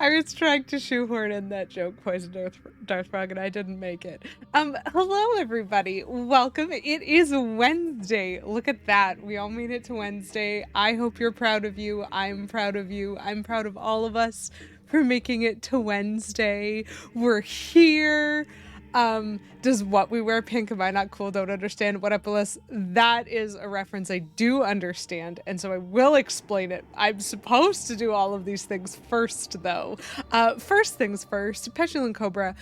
I was trying to shoehorn in that joke, Poison Darth Frog, and I didn't make it. Hello everybody. Welcome. It is Wednesday. Look at that. We all made it to Wednesday. I hope you're proud of you. I'm proud of you. I'm proud of all of us for making it to Wednesday. We're here. Does what we wear pink? Am I not cool? Don't understand. What up, Willis? That is a reference I do understand, and so I will explain it. I'm supposed to do all of these things first, though. First things first, Petulant Cobra.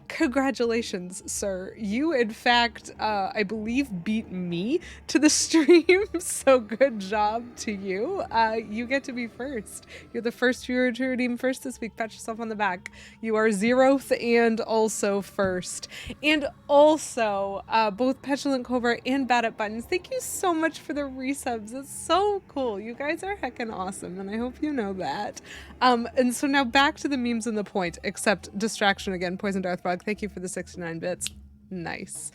Congratulations, sir. You, in fact, I believe beat me to the stream, so good job to you. You get to be first. You're the first viewer to redeem first this week. Pat yourself on the back. You are 0th and also first. And also, both Petulant Cobra and Bad at Buttons, thank you so much for the resubs. It's so cool. You guys are heckin' awesome, and I hope you know that. And so now back to the memes and the point, except distraction again. Poison Darth Frog, thank you for the 69 bits. Nice.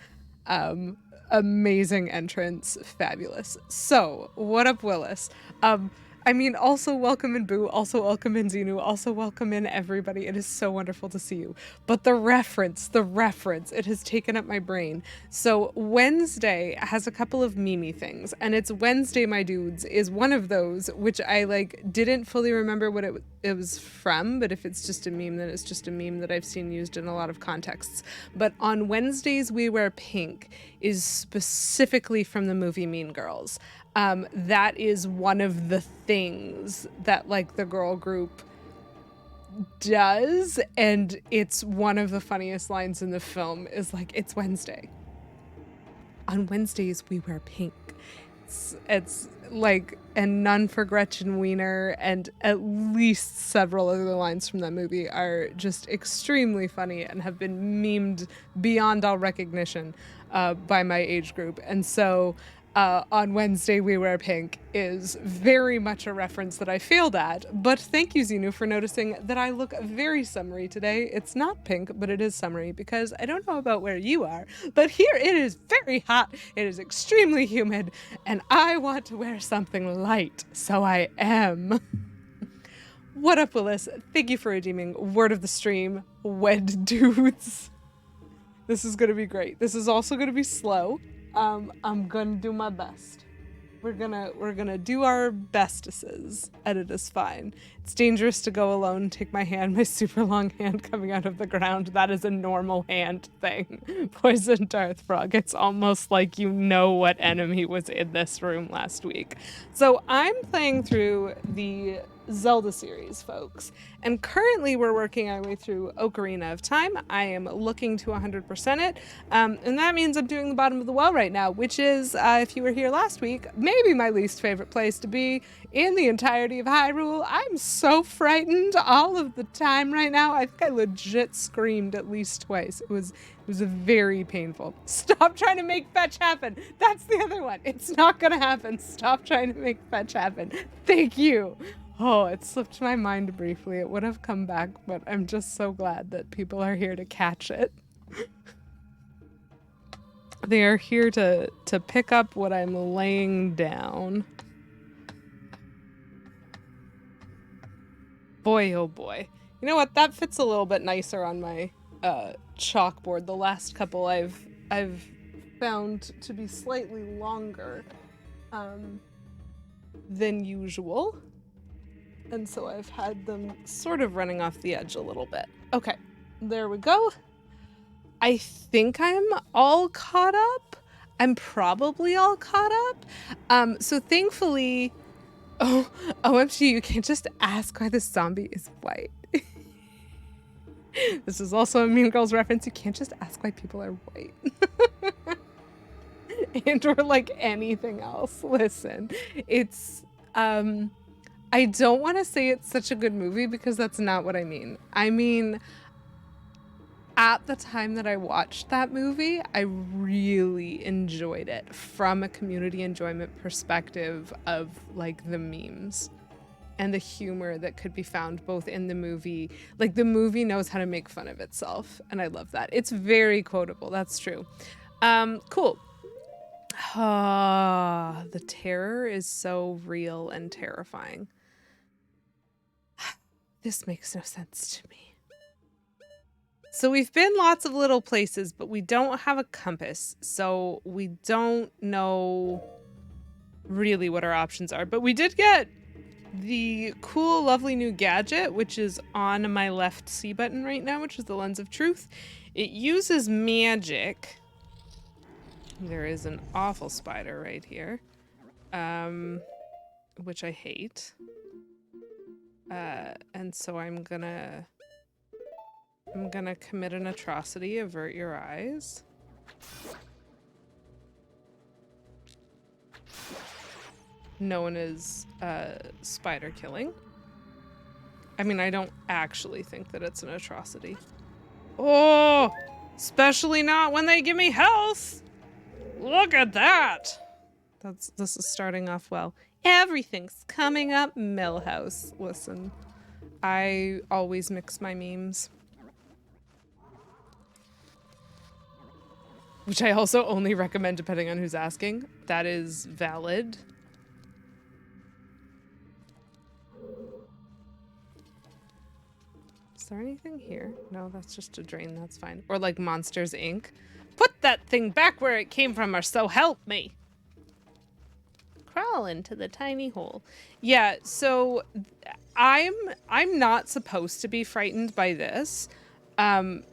Amazing entrance. Fabulous. So, what up, Willis? I mean, also welcome in Boo, also welcome in Xenu, also welcome in everybody. It is so wonderful to see you. But the reference, it has taken up my brain. So Wednesday has a couple of meme things, and it's Wednesday, my dudes, is one of those, which I didn't fully remember what it was from, but if it's just a meme, then it's just a meme that I've seen used in a lot of contexts. But on Wednesdays We Wear Pink is specifically from the movie Mean Girls. That is one of the things that the girl group does, and it's one of the funniest lines in the film is it's Wednesday. On Wednesdays we wear pink. It's and none for Gretchen Wiener, and at least several other lines from that movie are just extremely funny and have been memed beyond all recognition by my age group. And so on Wednesday We Wear Pink is very much a reference that I failed at, but thank you, Xenu, for noticing that I look very summery today. It's not pink, but it is summery, because I don't know about where you are, but here it is very hot, it is extremely humid, and I want to wear something light, so I am. What up, Willis? Thank you for redeeming Word of the Stream, Wed Dudes. This is gonna be great. This is also gonna be slow. I'm gonna do my best. We're gonna do our bestesses, and it is fine. It's dangerous to go alone. Take my hand, my super long hand coming out of the ground. That is a normal hand thing. Poison Darth Frog. It's almost like you know what enemy was in this room last week. So I'm playing through the Zelda series, folks, and currently we're working our way through Ocarina of Time. I am looking to 100% it, and that means I'm doing the bottom of the well right now, which is, if you were here last week, maybe my least favorite place to be in the entirety of Hyrule. I'm so frightened all of the time right now. I think I legit screamed at least twice. It was very painful. Stop trying to make fetch happen. That's the other one. It's not gonna happen. Stop trying to make fetch happen. Thank you. Oh, it slipped my mind briefly. It would have come back, but I'm just so glad that people are here to catch it. They are here to pick up what I'm laying down. Boy, oh boy. You know what? That fits a little bit nicer on my chalkboard. The last couple I've found to be slightly longer than usual. And so I've had them sort of running off the edge a little bit. Okay, there we go. I think I'm all caught up. I'm probably all caught up. So thankfully, OMG, you can't just ask why the zombie is white. This is also a Mean Girls reference. You can't just ask why people are white. And or anything else. Listen, it's, I don't want to say it's such a good movie, because that's not what I mean. I mean, at the time that I watched that movie, I really enjoyed it from a community enjoyment perspective of the memes and the humor that could be found both in the movie. The movie knows how to make fun of itself, and I love that. It's very quotable. That's true. Cool. The terror is so real and terrifying. This makes no sense to me. So we've been lots of little places, but we don't have a compass. So we don't know really what our options are. But we did get the cool, lovely new gadget, which is on my left C button right now, which is the Lens of Truth. It uses magic. There is an awful spider right here, which I hate. And so I'm gonna commit an atrocity. Avert your eyes. No one is spider killing. I mean, I don't actually think that it's an atrocity. Oh, especially not when they give me health. Look at that. This is starting off well. Everything's coming up, Millhouse. Listen, I always mix my memes. Which I also only recommend depending on who's asking. That is valid. Is there anything here? No, that's just a drain. That's fine. Or like Monsters, Inc. Put that thing back where it came from, or so help me. Crawl into the tiny hole. Yeah, so I'm not supposed to be frightened by this.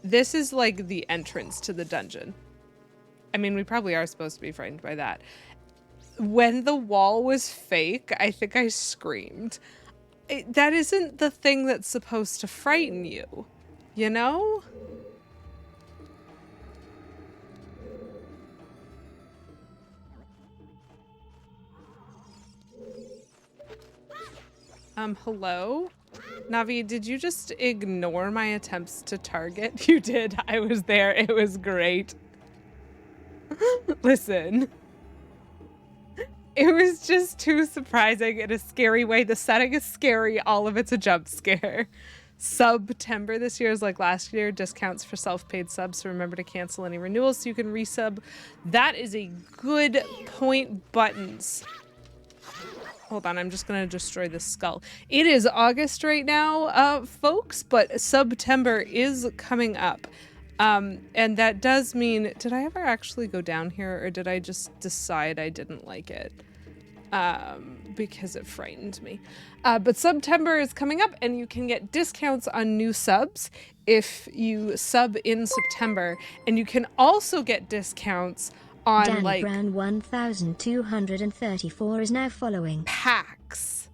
This is like the entrance to the dungeon. I mean, we probably are supposed to be frightened by that. When the wall was fake, I think I screamed. That isn't the thing that's supposed to frighten you, you know? Hello? Navi, did you just ignore my attempts to target? You did. I was there. It was great. Listen. It was just too surprising in a scary way. The setting is scary. All of it's a jump scare. September this year is like last year. Discounts for self-paid subs, so remember to cancel any renewals so you can resub. That is a good point, Buttons. Hold on, I'm just gonna destroy this skull. It is August right now, folks, but September is coming up. And that does mean, did I ever actually go down here, or did I just decide I didn't like it? Because it frightened me. But September is coming up, and you can get discounts on new subs if you sub in September, and you can also get discounts on Dan like Brown 1234 is now following. Packs.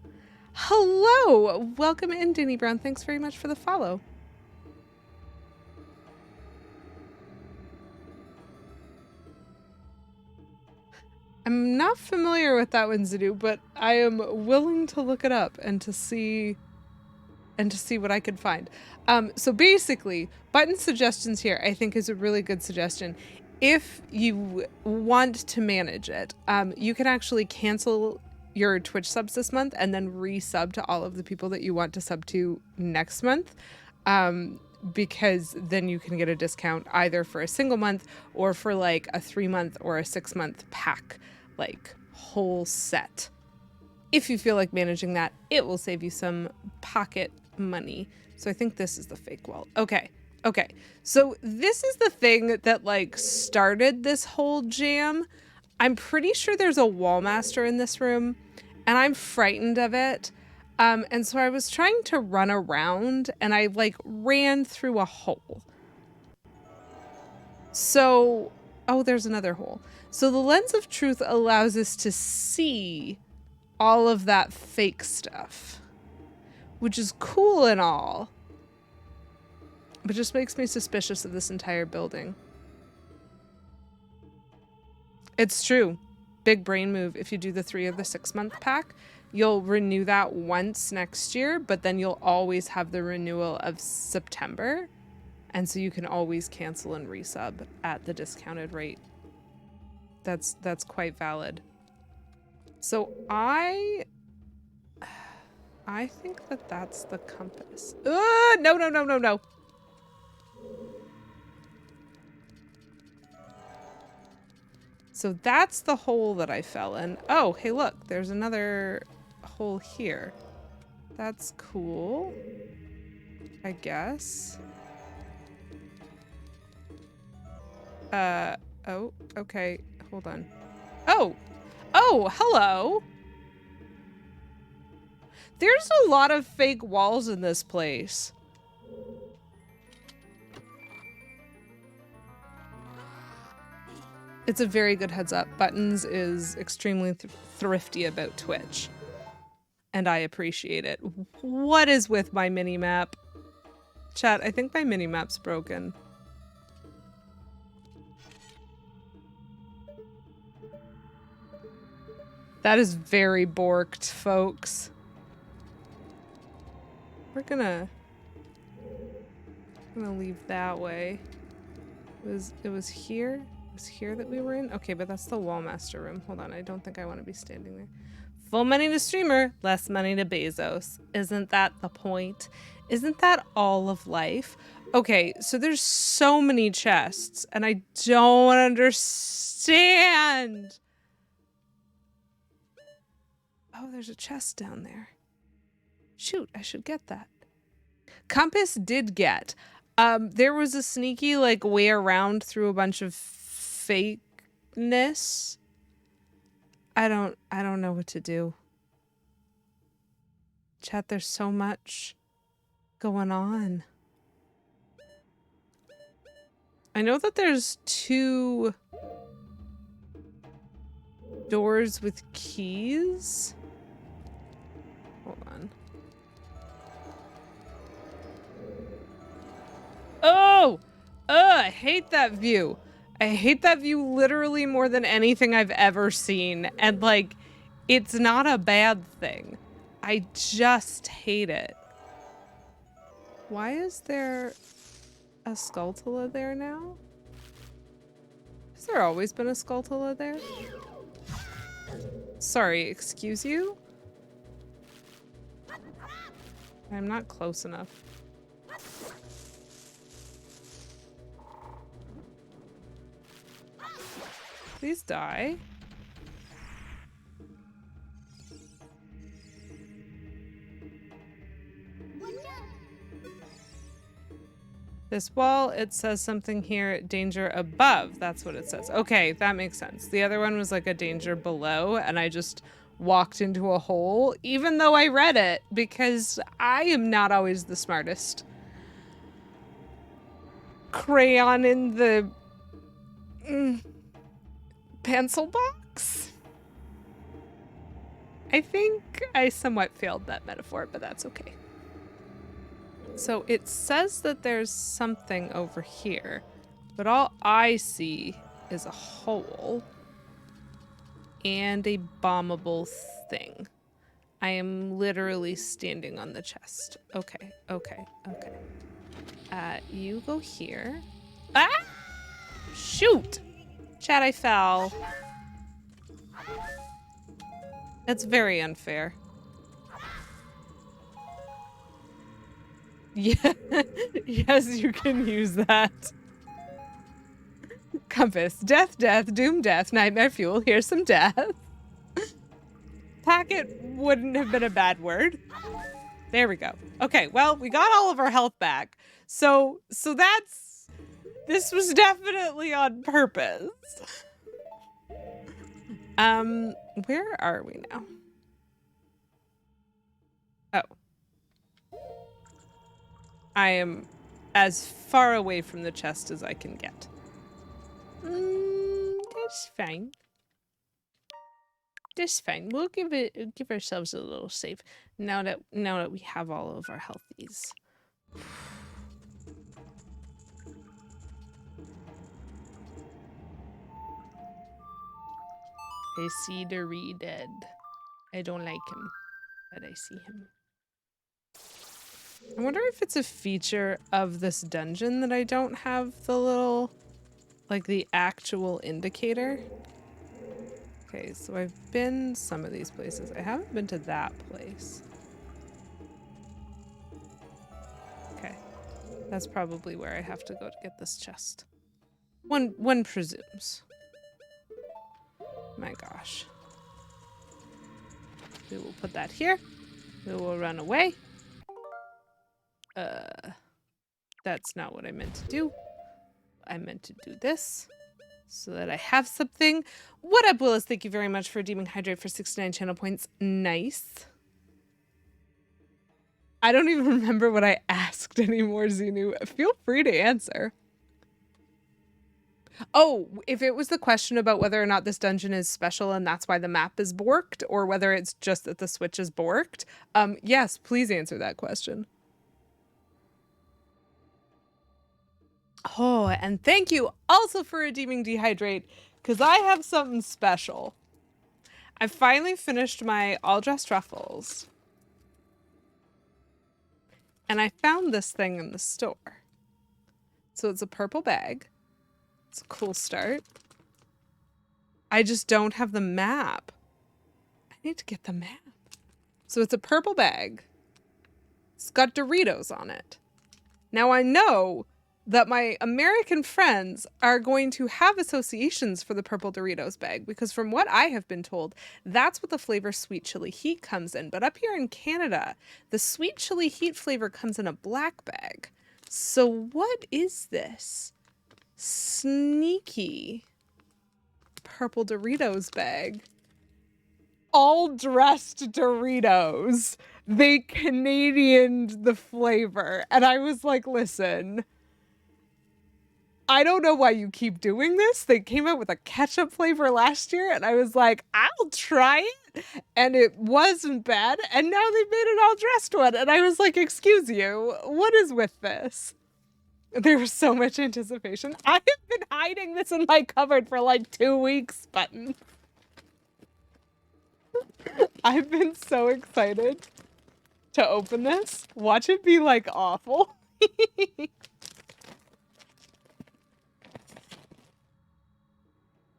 Hello, welcome in, Danny Brown. Thanks very much for the follow. I'm not familiar with that one, Zadu, but I am willing to look it up and to see what I could find. So basically, button suggestions here I think is a really good suggestion. If you want to manage it, you can actually cancel your Twitch subs this month and then resub to all of the people that you want to sub to next month. Because then you can get a discount either for a single month or for like a 3-month or a 6-month pack, like whole set. If you feel like managing that, it will save you some pocket money. So I think this is the fake wall. Okay. So this is the thing that like started this whole jam. I'm pretty sure there's a wall master in this room and I'm frightened of it. And so I was trying to run around and I like ran through a hole. So, oh, there's another hole. So the Lens of Truth allows us to see all of that fake stuff, which is cool and all, but just makes me suspicious of this entire building. It's true. Big brain move. If you do the 3 of the 6-month pack, you'll renew that once next year, but then you'll always have the renewal of September. And so you can always cancel and resub at the discounted rate. That's quite valid. So I think that that's the compass. No. So that's the hole that I fell in. Oh, hey, look, there's another hole here. That's cool. I guess. Oh, okay. Hold on. Oh! Oh, hello! There's a lot of fake walls in this place. It's a very good heads up. Buttons is extremely thrifty about Twitch. And I appreciate it. What is with my mini-map? Chat, I think my mini-map's broken. That is very borked, folks. We're gonna leave that way. It was here? It was here that we were in? Okay, but that's the Wallmaster room. Hold on, I don't think I want to be standing there. Full money to streamer, less money to Bezos. Isn't that the point? Isn't that all of life? Okay, so there's so many chests, and I don't understand. Oh, there's a chest down there. Shoot, I should get that. Compass did get. There was a sneaky, like, way around through a bunch of fakeness. I don't know what to do. Chat, there's so much going on. I know that there's 2 doors with keys. Hold on. Oh! I hate that view. I hate that view literally more than anything I've ever seen. And, like, it's not a bad thing. I just hate it. Why is there a Skulltula there now? Has there always been a Skulltula there? Sorry, excuse you? I'm not close enough. Please die. This wall, it says something here, danger above. That's what it says. Okay, that makes sense. The other one was like a danger below, and I just walked into a hole, even though I read it, because I am not always the smartest. Crayon in the pencil box? I think I somewhat failed that metaphor, but that's okay. So it says that there's something over here, but all I see is a hole and a bombable thing. I am literally standing on the chest. Okay, okay, okay. You go here. Ah! Shoot! Chat, I fell. That's very unfair. Yeah, yes, you can use that. Compass, death, death, doom, death, nightmare fuel, here's some death. Packet wouldn't have been a bad word. There we go. Okay, well, we got all of our health back. So this was definitely on purpose. Where are we now? Oh. I am as far away from the chest as I can get. That's fine. That's fine. We'll give ourselves a little save now that we have all of our healthies. I see the re-dead. I don't like him, but I see him. I wonder if it's a feature of this dungeon that I don't have the little, like the actual indicator. Okay, so I've been some of these places. I haven't been to that place. Okay, that's probably where I have to go to get this chest. One presumes. My gosh. We will put that here. We will run away. That's not what I meant to do. I meant to do this so that I have something. What up, Willis? Thank you very much for redeeming Hydrate for 69 channel points. Nice. I don't even remember what I asked anymore, Xenu. Feel free to answer. Oh, if it was the question about whether or not this dungeon is special and that's why the map is borked, or whether it's just that the Switch is borked, yes, please answer that question. Oh, and thank you also for redeeming Dehydrate, because I have something special. I finally finished my All Dressed Ruffles. And I found this thing in the store. So it's a purple bag. It's a cool start. I just don't have the map. I need to get the map. So it's a purple bag. It's got Doritos on it. Now I know that my American friends are going to have associations for the purple Doritos bag, because from what I have been told, that's what the flavor sweet chili heat comes in. But up here in Canada, the sweet chili heat flavor comes in a black bag. So what is this sneaky purple Doritos bag? All dressed Doritos. They Canadianed the flavor. And I was like, listen, I don't know why you keep doing this. They came out with a ketchup flavor last year, and I was like, I'll try it. And it wasn't bad. And now they've made an all dressed one. And I was like, excuse you, what is with this? There was so much anticipation. I have been hiding this in my cupboard for like 2 weeks, Button. I've been so excited to open this. Watch it be like awful.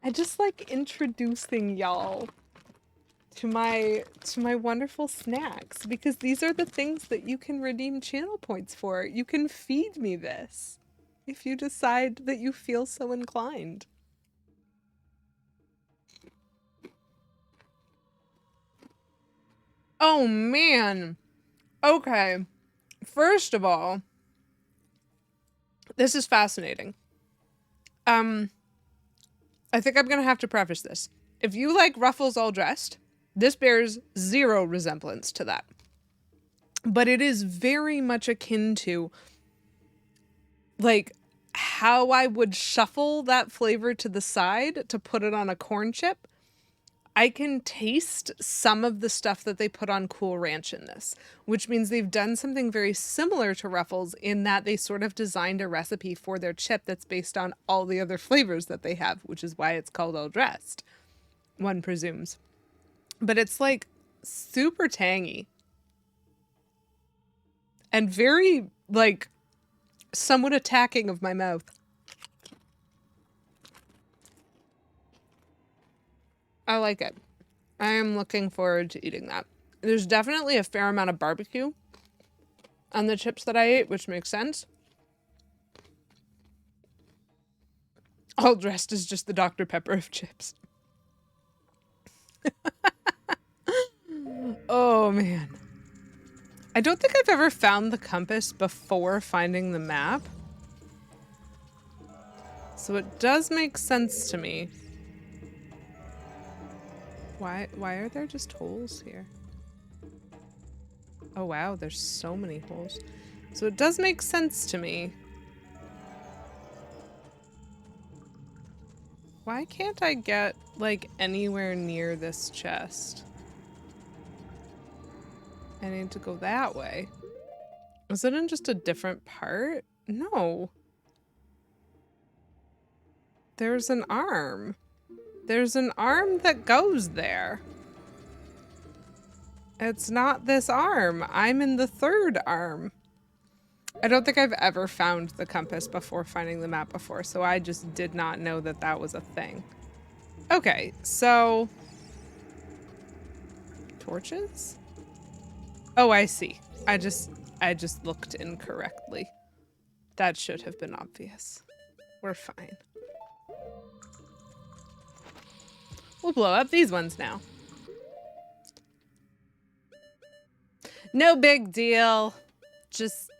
I just like introducing y'all to my wonderful snacks, because these are the things that you can redeem channel points for. You can feed me this if you decide that you feel so inclined. Oh man. Okay. First of all, this is fascinating. I think I'm gonna have to preface this. If you like Ruffles all dressed, this bears zero resemblance to that. But it is very much akin to like how I would shuffle that flavor to the side to put it on a corn chip. I can taste some of the stuff that they put on Cool Ranch in this, which means they've done something very similar to Ruffles in that they sort of designed a recipe for their chip that's based on all the other flavors that they have, which is why it's called all dressed, one presumes. But it's like super tangy and very like somewhat attacking of my mouth. I like it. I am looking forward to eating that. There's definitely a fair amount of barbecue on the chips that I ate, which makes sense. All dressed as just the Dr. Pepper of chips. Oh, man. I don't think I've ever found the compass before finding the map. So it does make sense to me. Why are there just holes here? Oh wow, there's so many holes. So it does make sense to me. Why can't I get, like, anywhere near this chest? I need to go that way. Is it in just a different part? No. There's an arm. There's an arm that goes there. It's not this arm. I'm in the third arm. I don't think I've ever found the compass before finding the map before, so I just did not know that that was a thing. Okay, so... torches? Oh, I see. I just looked incorrectly. That should have been obvious. We're fine. We'll blow up these ones now. No big deal. Just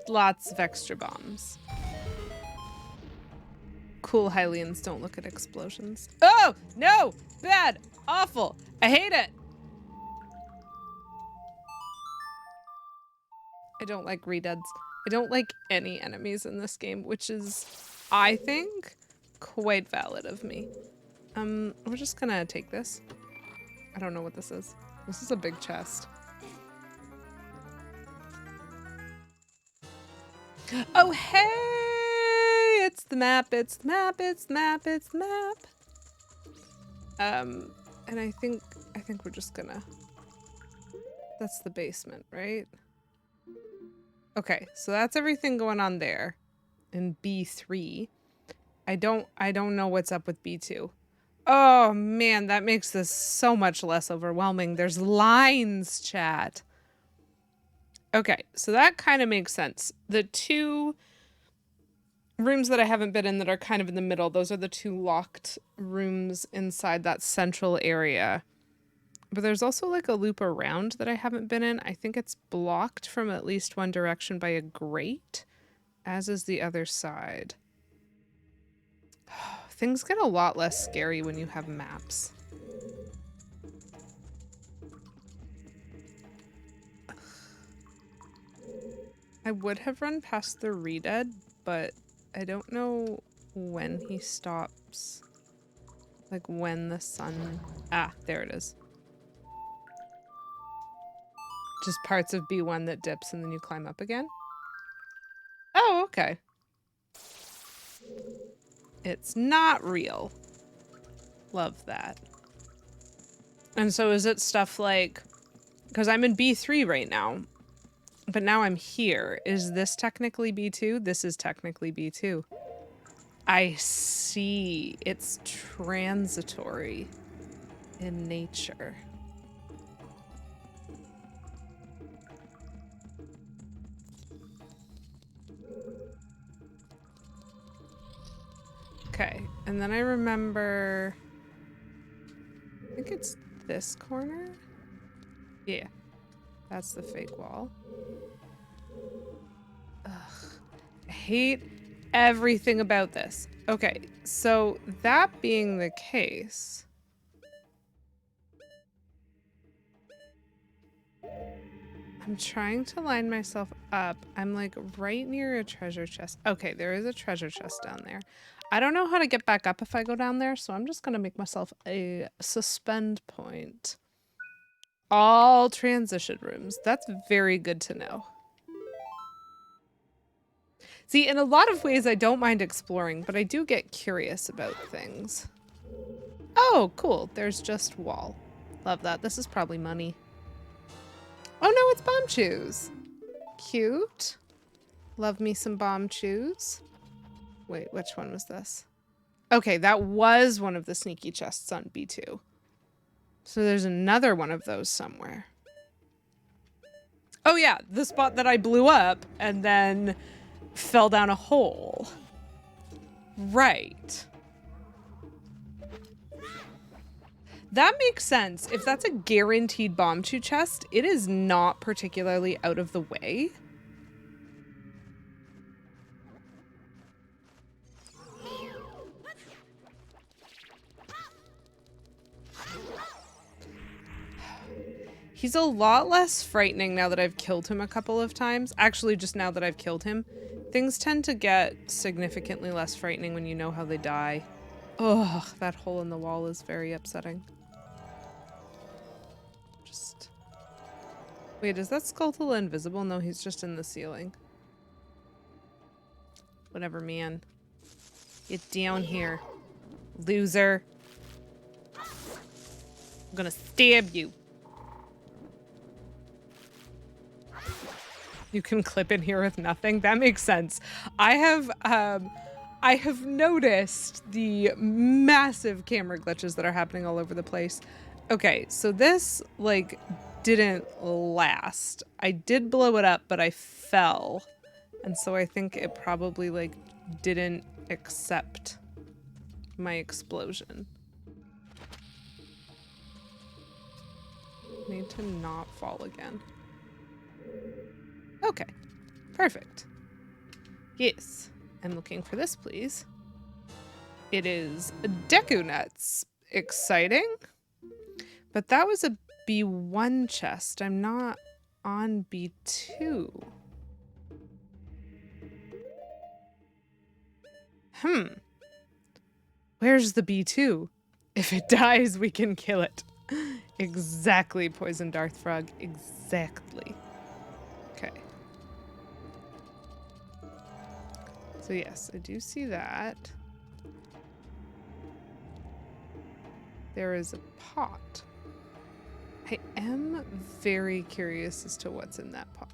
lots of extra bombs. Cool Hylians don't look at explosions. Oh, no! Bad! Awful! I hate it! I don't like redeads. I don't like any enemies in this game, which is, I think, quite valid of me. We're just gonna take this. I don't know what this is. This is a big chest. Oh, hey! It's the map, it's the map, it's the map, it's the map. And I think we're just gonna... That's the basement, right? Okay, so that's everything going on there in B3. I don't know what's up with B2. Oh man, that makes this so much less overwhelming. There's lines, chat. Okay, so that kind of makes sense. The two rooms that I haven't been in that are kind of in the middle, those are the two locked rooms inside that central area. But there's also like a loop around that I haven't been in. I think it's blocked from at least one direction by a grate, as is the other side. Things get a lot less scary when you have maps. I would have run past the redead, but I don't know when he stops. Like when the sun... Ah, there it is. Just parts of B1 that dips and then you climb up again? Oh, okay. It's not real. Love that. And so is it stuff like... Because I'm in B3 right now, but now I'm here. Is this technically B2? This is technically B2. I see. It's transitory in nature. Okay, and then I remember... I think it's this corner? Yeah, that's the fake wall. Ugh, I hate everything about this. Okay, so that being the case... I'm trying to line myself up. I'm like right near a treasure chest. Okay, there is a treasure chest down there. I don't know how to get back up if I go down there, so I'm just gonna make myself a suspend point. All transition rooms. That's very good to know. See, in a lot of ways, I don't mind exploring, but I do get curious about things. Oh, cool. There's just wall. Love that. This is probably money. Oh no, it's bomb chews. Cute. Love me some bomb chews. Wait, which one was this? Okay, that was one of the sneaky chests on B2. So there's another one of those somewhere. Oh yeah, the spot that I blew up and then fell down a hole. Right. That makes sense. If that's a guaranteed bomb chew chest, it is not particularly out of the way. He's a lot less frightening now that I've killed him a couple of times. Actually, just now that I've killed him. Things tend to get significantly less frightening when you know how they die. Ugh, that hole in the wall is very upsetting. Just... Wait, is that Skulltula invisible? No, he's just in the ceiling. Whatever, man. Get down here, loser. I'm gonna stab you. You can clip in here with nothing. That makes sense. I have noticed the massive camera glitches that are happening all over the place. Okay, so this like didn't last. I did blow it up, but I fell. And so I think it probably like didn't accept my explosion. Need to not fall again. Okay, Perfect. Yes. I'm looking for this, please. It is Deku Nuts. Exciting. But that was a B1 chest. I'm not on B2. Where's the B2? If it dies, we can kill it. Exactly, Poison Darth Frog. Exactly. Okay. So yes, I do see that. There is a pot. I am very curious as to what's in that pot.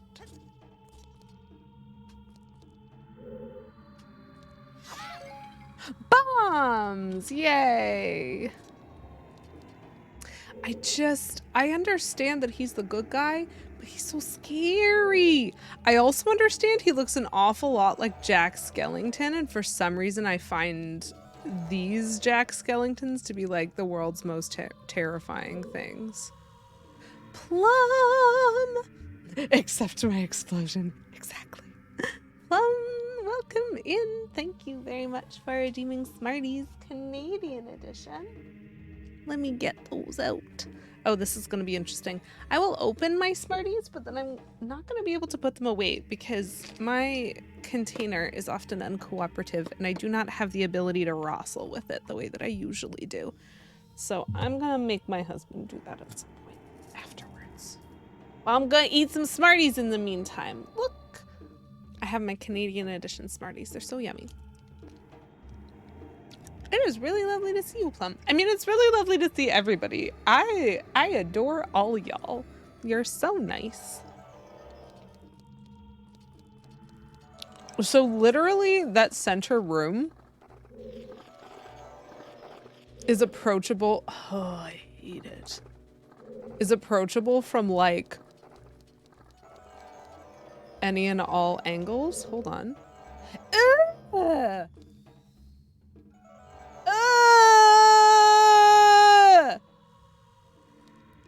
Bombs! Yay! I understand that he's the good guy, but he's so scary. I also understand he looks an awful lot like Jack Skellington, and for some reason I find these Jack Skellingtons to be like the world's most terrifying things. Plum! Except my explosion. Exactly. Plum, welcome in. Thank you very much for redeeming Smarties Canadian edition. Let me get those out. Oh, this is going to be interesting. I will open my Smarties, but then I'm not going to be able to put them away because my container is often uncooperative and I do not have the ability to wrestle with it the way that I usually do. So I'm going to make my husband do that at some point afterwards. Well, I'm going to eat some Smarties in the meantime. Look, I have my Canadian edition Smarties. They're so yummy. It is really lovely to see you, Plum. I mean, it's really lovely to see everybody. I adore all y'all. You're so nice. So literally that center room is approachable. Oh, I hate it. Is approachable from like any and all angles. Hold on.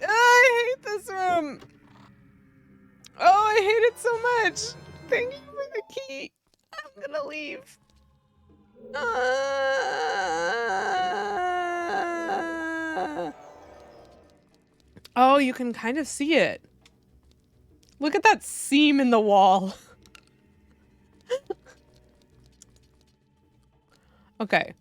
I hate this room. Oh, I hate it so much. Thank you for the key. I'm gonna leave. Oh, you can kind of see it. Look at that seam in the wall. Okay.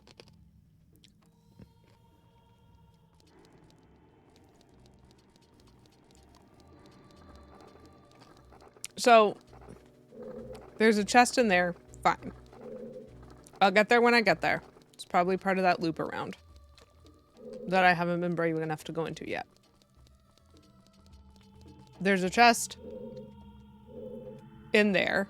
So, there's a chest in there. Fine. I'll get there when I get there. It's probably part of that loop around that I haven't been brave enough to go into yet. There's a chest in there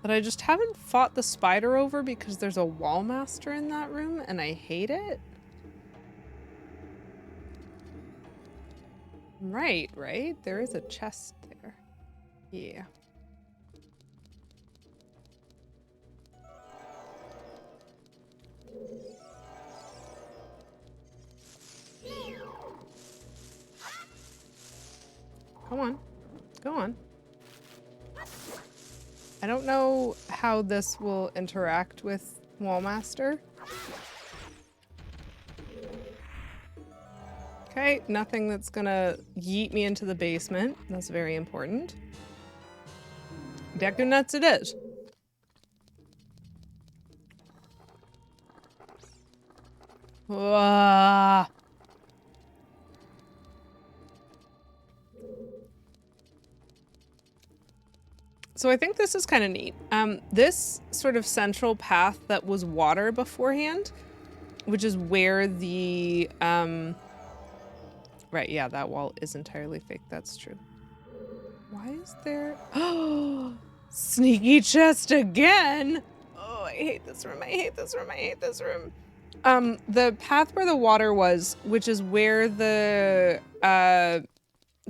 that I just haven't fought the spider over because there's a wall master in that room and I hate it. Right? There is a chest there. Yeah. Come on. Go on. I don't know how this will interact with Wallmaster. Okay, nothing that's gonna yeet me into the basement. That's very important. Deku Nuts it is. So I think this is kind of neat. This sort of central path that was water beforehand, which is where the, right, yeah, that wall is entirely fake. That's true. Why is there, oh, sneaky chest again. Oh, I hate this room. I hate this room. I hate this room. The path where the water was, which is where the,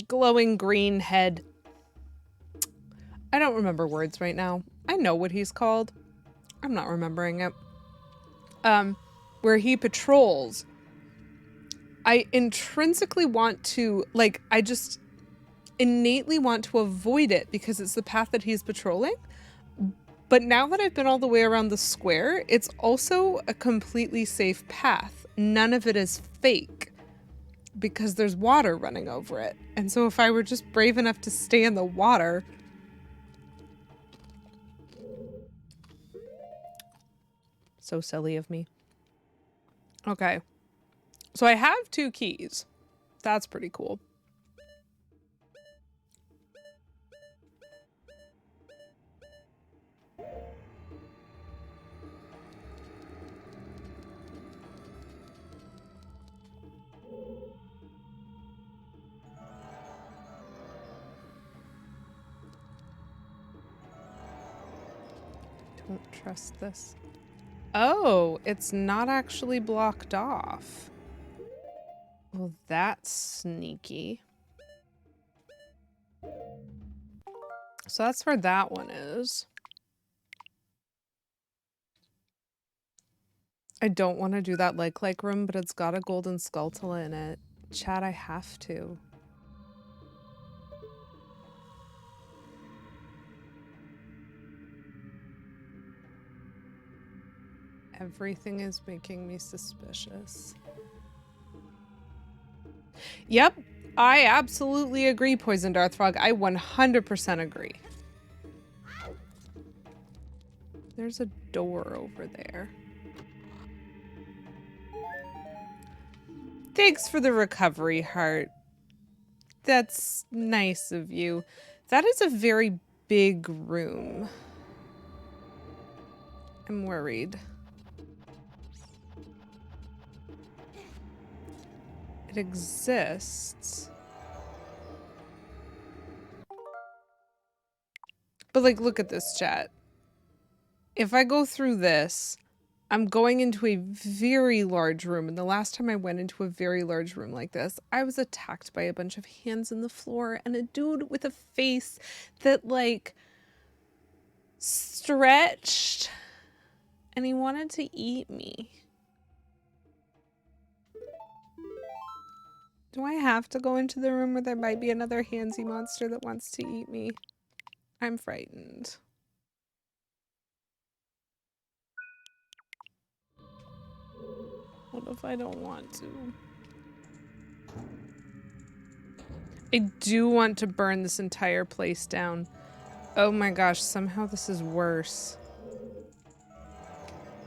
glowing green head, I don't remember words right now. I know what he's called. I'm not remembering it. Where he patrols. I intrinsically want to, like, innately want to avoid it because it's the path that he's patrolling. But now that I've been all the way around the square, it's also a completely safe path. None of it is fake because there's water running over it. And so if I were just brave enough to stay in the water... So silly of me. Okay. So I have 2 keys. That's pretty cool. Don't trust this. Oh, it's not actually blocked off. Well, that's sneaky. So that's where that one is. I don't want to do that like room, but it's got a golden skulltula in it. Chat, I have to. Everything is making me suspicious. Yep, I absolutely agree, Poison Darth Frog. I 100% agree. There's a door over there. Thanks for the recovery heart. That's nice of you. That is a very big room. I'm worried. It exists. But like, look at this, chat. If I go through this, I'm going into a very large room. And the last time I went into a very large room like this, I was attacked by a bunch of hands in the floor and a dude with a face that like stretched and he wanted to eat me. Do I have to go into the room where there might be another handsy monster that wants to eat me? I'm frightened. What if I don't want to? I do want to burn this entire place down. Oh my gosh, somehow this is worse.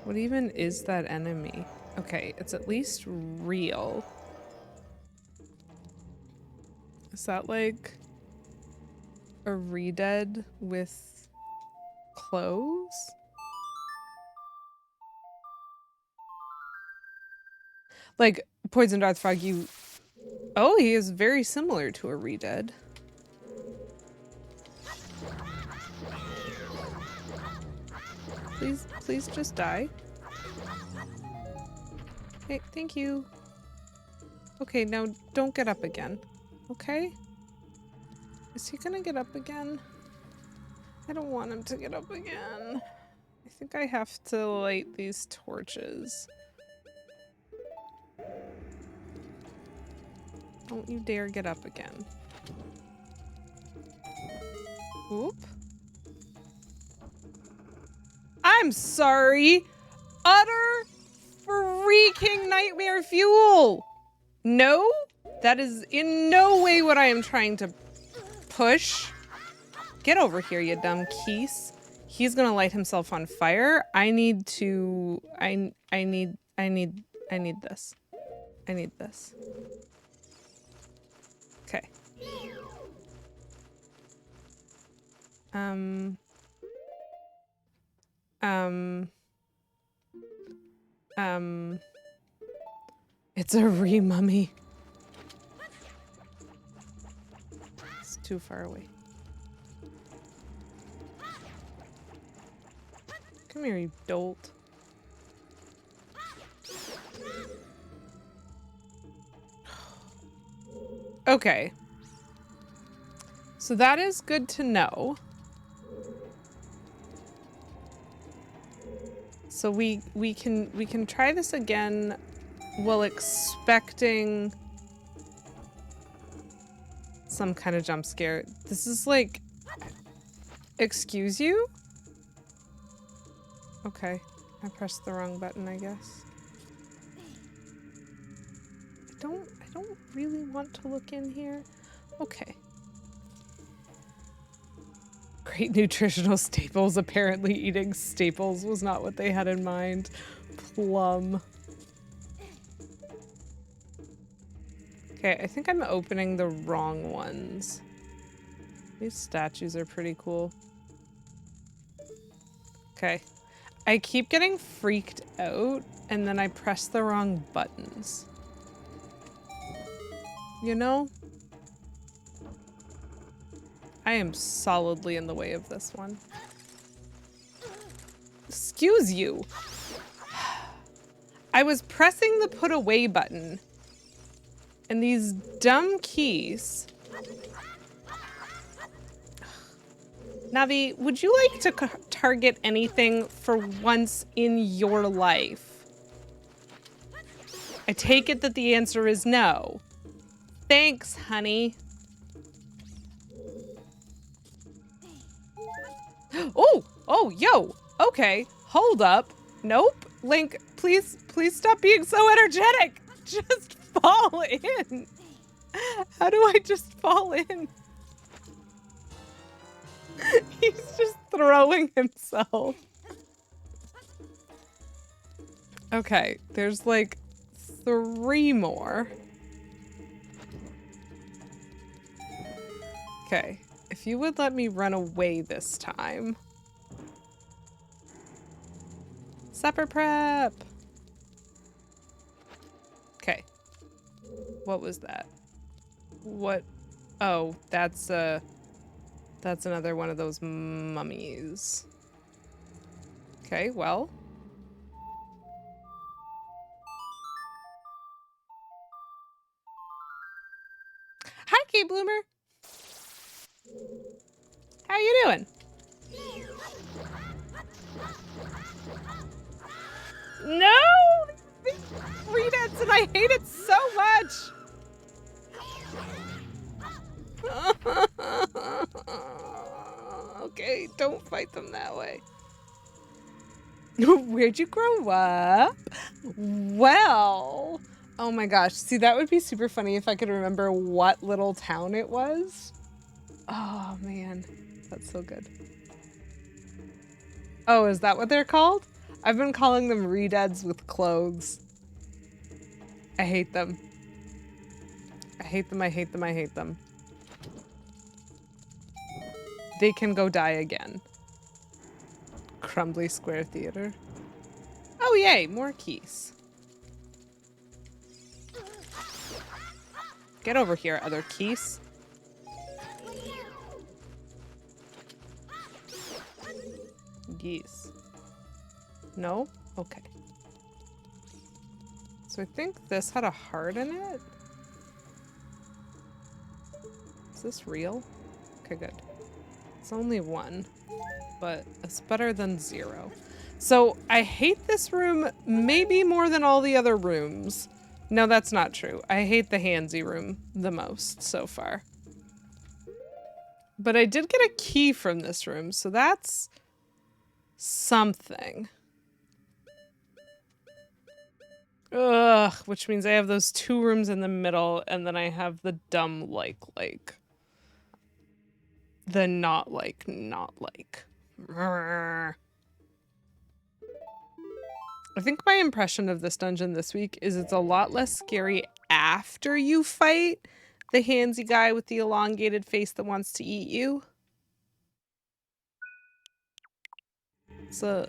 What even is that enemy? Okay, it's at least real. Is that like a re-dead with clothes? Like, Poison Darth Frog, you... Oh, he is very similar to a re-dead. Please just die. Hey, thank you. Okay, now don't get up again. Okay? Is he gonna get up again? I don't want him to get up again. I think I have to light these torches. Don't you dare get up again. Oop. I'm sorry. Utter freaking nightmare fuel. No, that is in no way what I am trying to push. Get over here, you dumb keese. He's gonna light himself on fire. I need to, I need this. I need this. Okay. It's a re-mummy. It's too far away. Come here, you dolt. Okay. So that is good to know. So we can try this again while expecting some kind of jump scare. This is like... Excuse you? Okay. I pressed the wrong button, I guess. I don't really want to look in here. Okay. Great nutritional staples. Apparently eating staples was not what they had in mind. Plum. Okay, I think I'm opening the wrong ones. These statues are pretty cool. Okay. I keep getting freaked out, and then I press the wrong buttons. You know? I am solidly in the way of this one. Excuse you. I was pressing the put away button, and these dumb keys. Navi, would you like to target anything for once in your life? I take it that the answer is no. Thanks, honey. Oh, yo. Okay, hold up. Nope. Link, please stop being so energetic. Just fall in. How do I just fall in? He's just throwing himself. Okay, there's like 3 more. Okay, if you would let me run away this time. Supper prep. Okay. What was that? What? Oh, that's another one of those mummies. Okay, well. Hi, Key Bloomer. How you doing? No! Readouts, and I hate it so much. Okay, don't fight them that way. Where'd you grow up? Well, oh my gosh. See, that would be super funny if I could remember what little town it was. Oh man, that's so good. Oh, is that what they're called? I've been calling them redeads with clothes. I hate them. I hate them, I hate them, I hate them. They can go die again. Crumbly Square Theater. Oh yay, more keys. Get over here, other keys. Geese. No? Okay. So I think this had a heart in it. Is this real? Okay, good. It's only 1, but it's better than 0. So I hate this room maybe more than all the other rooms. No, that's not true. I hate the handsy room the most so far. But I did get a key from this room, so that's something. Ugh, which means I have those 2 rooms in the middle, and then I have the dumb like. The not like. I think my impression of this dungeon this week is it's a lot less scary after you fight the handsy guy with the elongated face that wants to eat you. It's a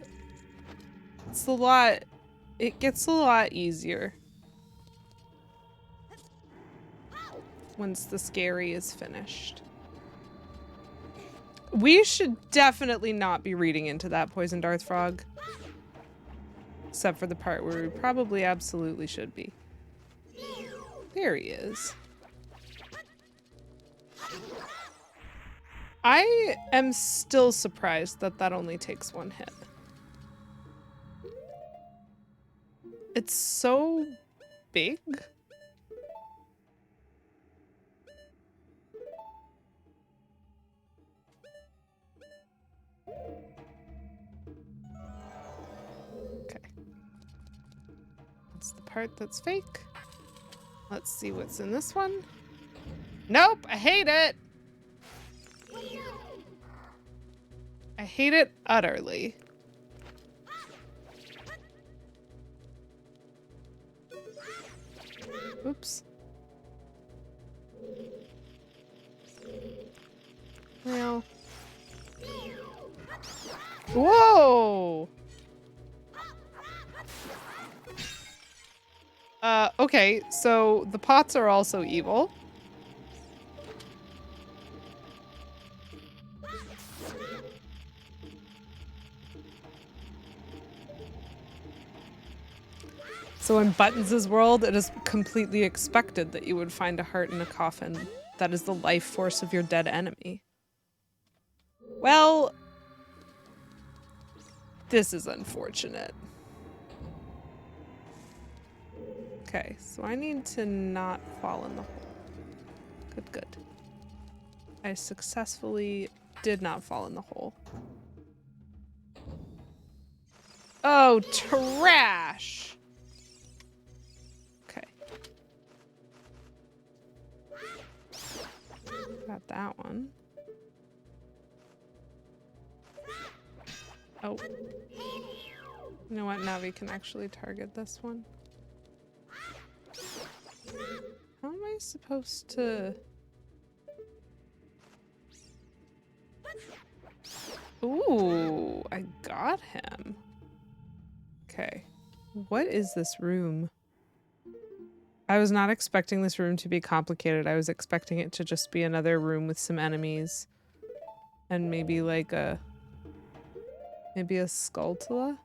lot, it gets a lot easier once the scary is finished. We should definitely not be reading into that poison dart frog. Except for the part where we probably absolutely should be. There he is. I am still surprised that that only takes 1 hit. It's so big. part that's fake. Let's see what's in this one. Nope, I hate it. I hate it utterly. Oops. Well. Whoa! Okay, so the pots are also evil. So in Buttons' world, it is completely expected that you would find a heart in a coffin. That is the life force of your dead enemy. Well, this is unfortunate. Okay, so I need to not fall in the hole. Good, good. I successfully did not fall in the hole. Oh, trash! Okay. Got that one. Oh. You know what? Navi can actually target this one. How am I supposed to... Ooh, I got him. Okay. What is this room? I was not expecting this room to be complicated. I was expecting it to just be another room with some enemies. And maybe like a... Maybe a Skulltula?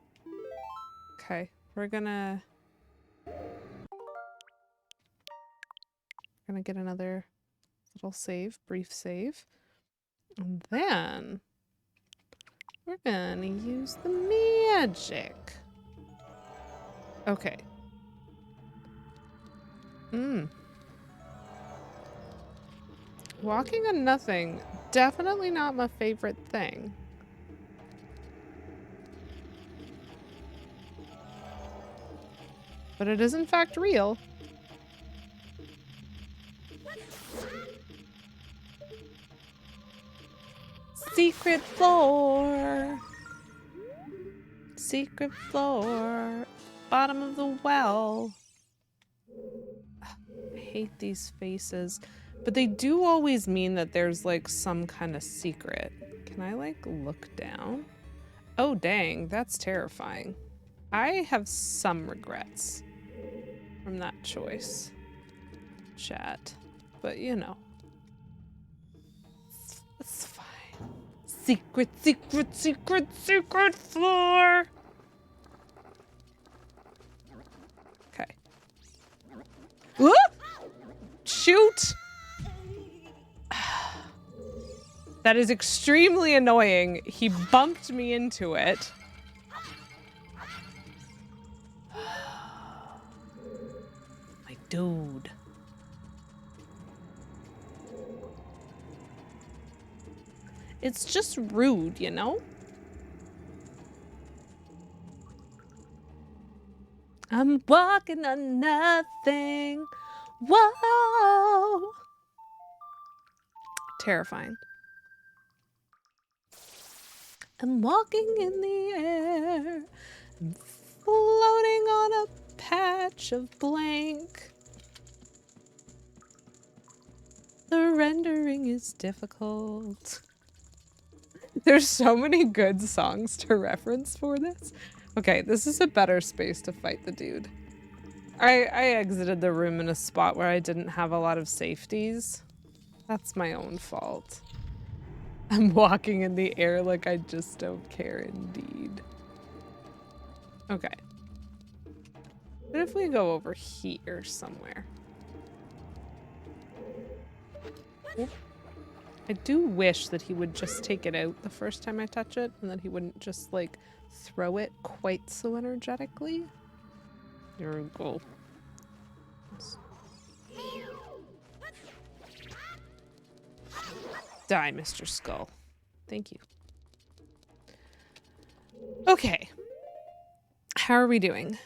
Okay, we're gonna get another little save, brief save. And then we're gonna use the magic. Okay. Walking on nothing, definitely not my favorite thing. But it is in fact real. Secret floor. Secret floor. Bottom of the well. I hate these faces. But they do always mean that there's like some kind of secret. Can I like look down? Oh dang, that's terrifying. I have some regrets from that choice, chat. But you know. It's fine. Secret, secret, secret, secret floor! Okay. Whoop! Shoot! That is extremely annoying. He bumped me into it. My dude. It's just rude, you know? I'm walking on nothing. Whoa! Terrifying. I'm walking in the air. I'm floating on a patch of blank. The rendering is difficult. There's so many good songs to reference for this. Okay, this is a better space to fight the dude. I exited the room in a spot where I didn't have a lot of safeties. That's my own fault. I'm walking in the air like I just don't care indeed. Okay. What if we go over here somewhere? Oop. I do wish that he would just take it out the first time I touch it, and that he wouldn't just, like, throw it quite so energetically. There we go. Die, Mr. Skull. Thank you. Okay. How are we doing?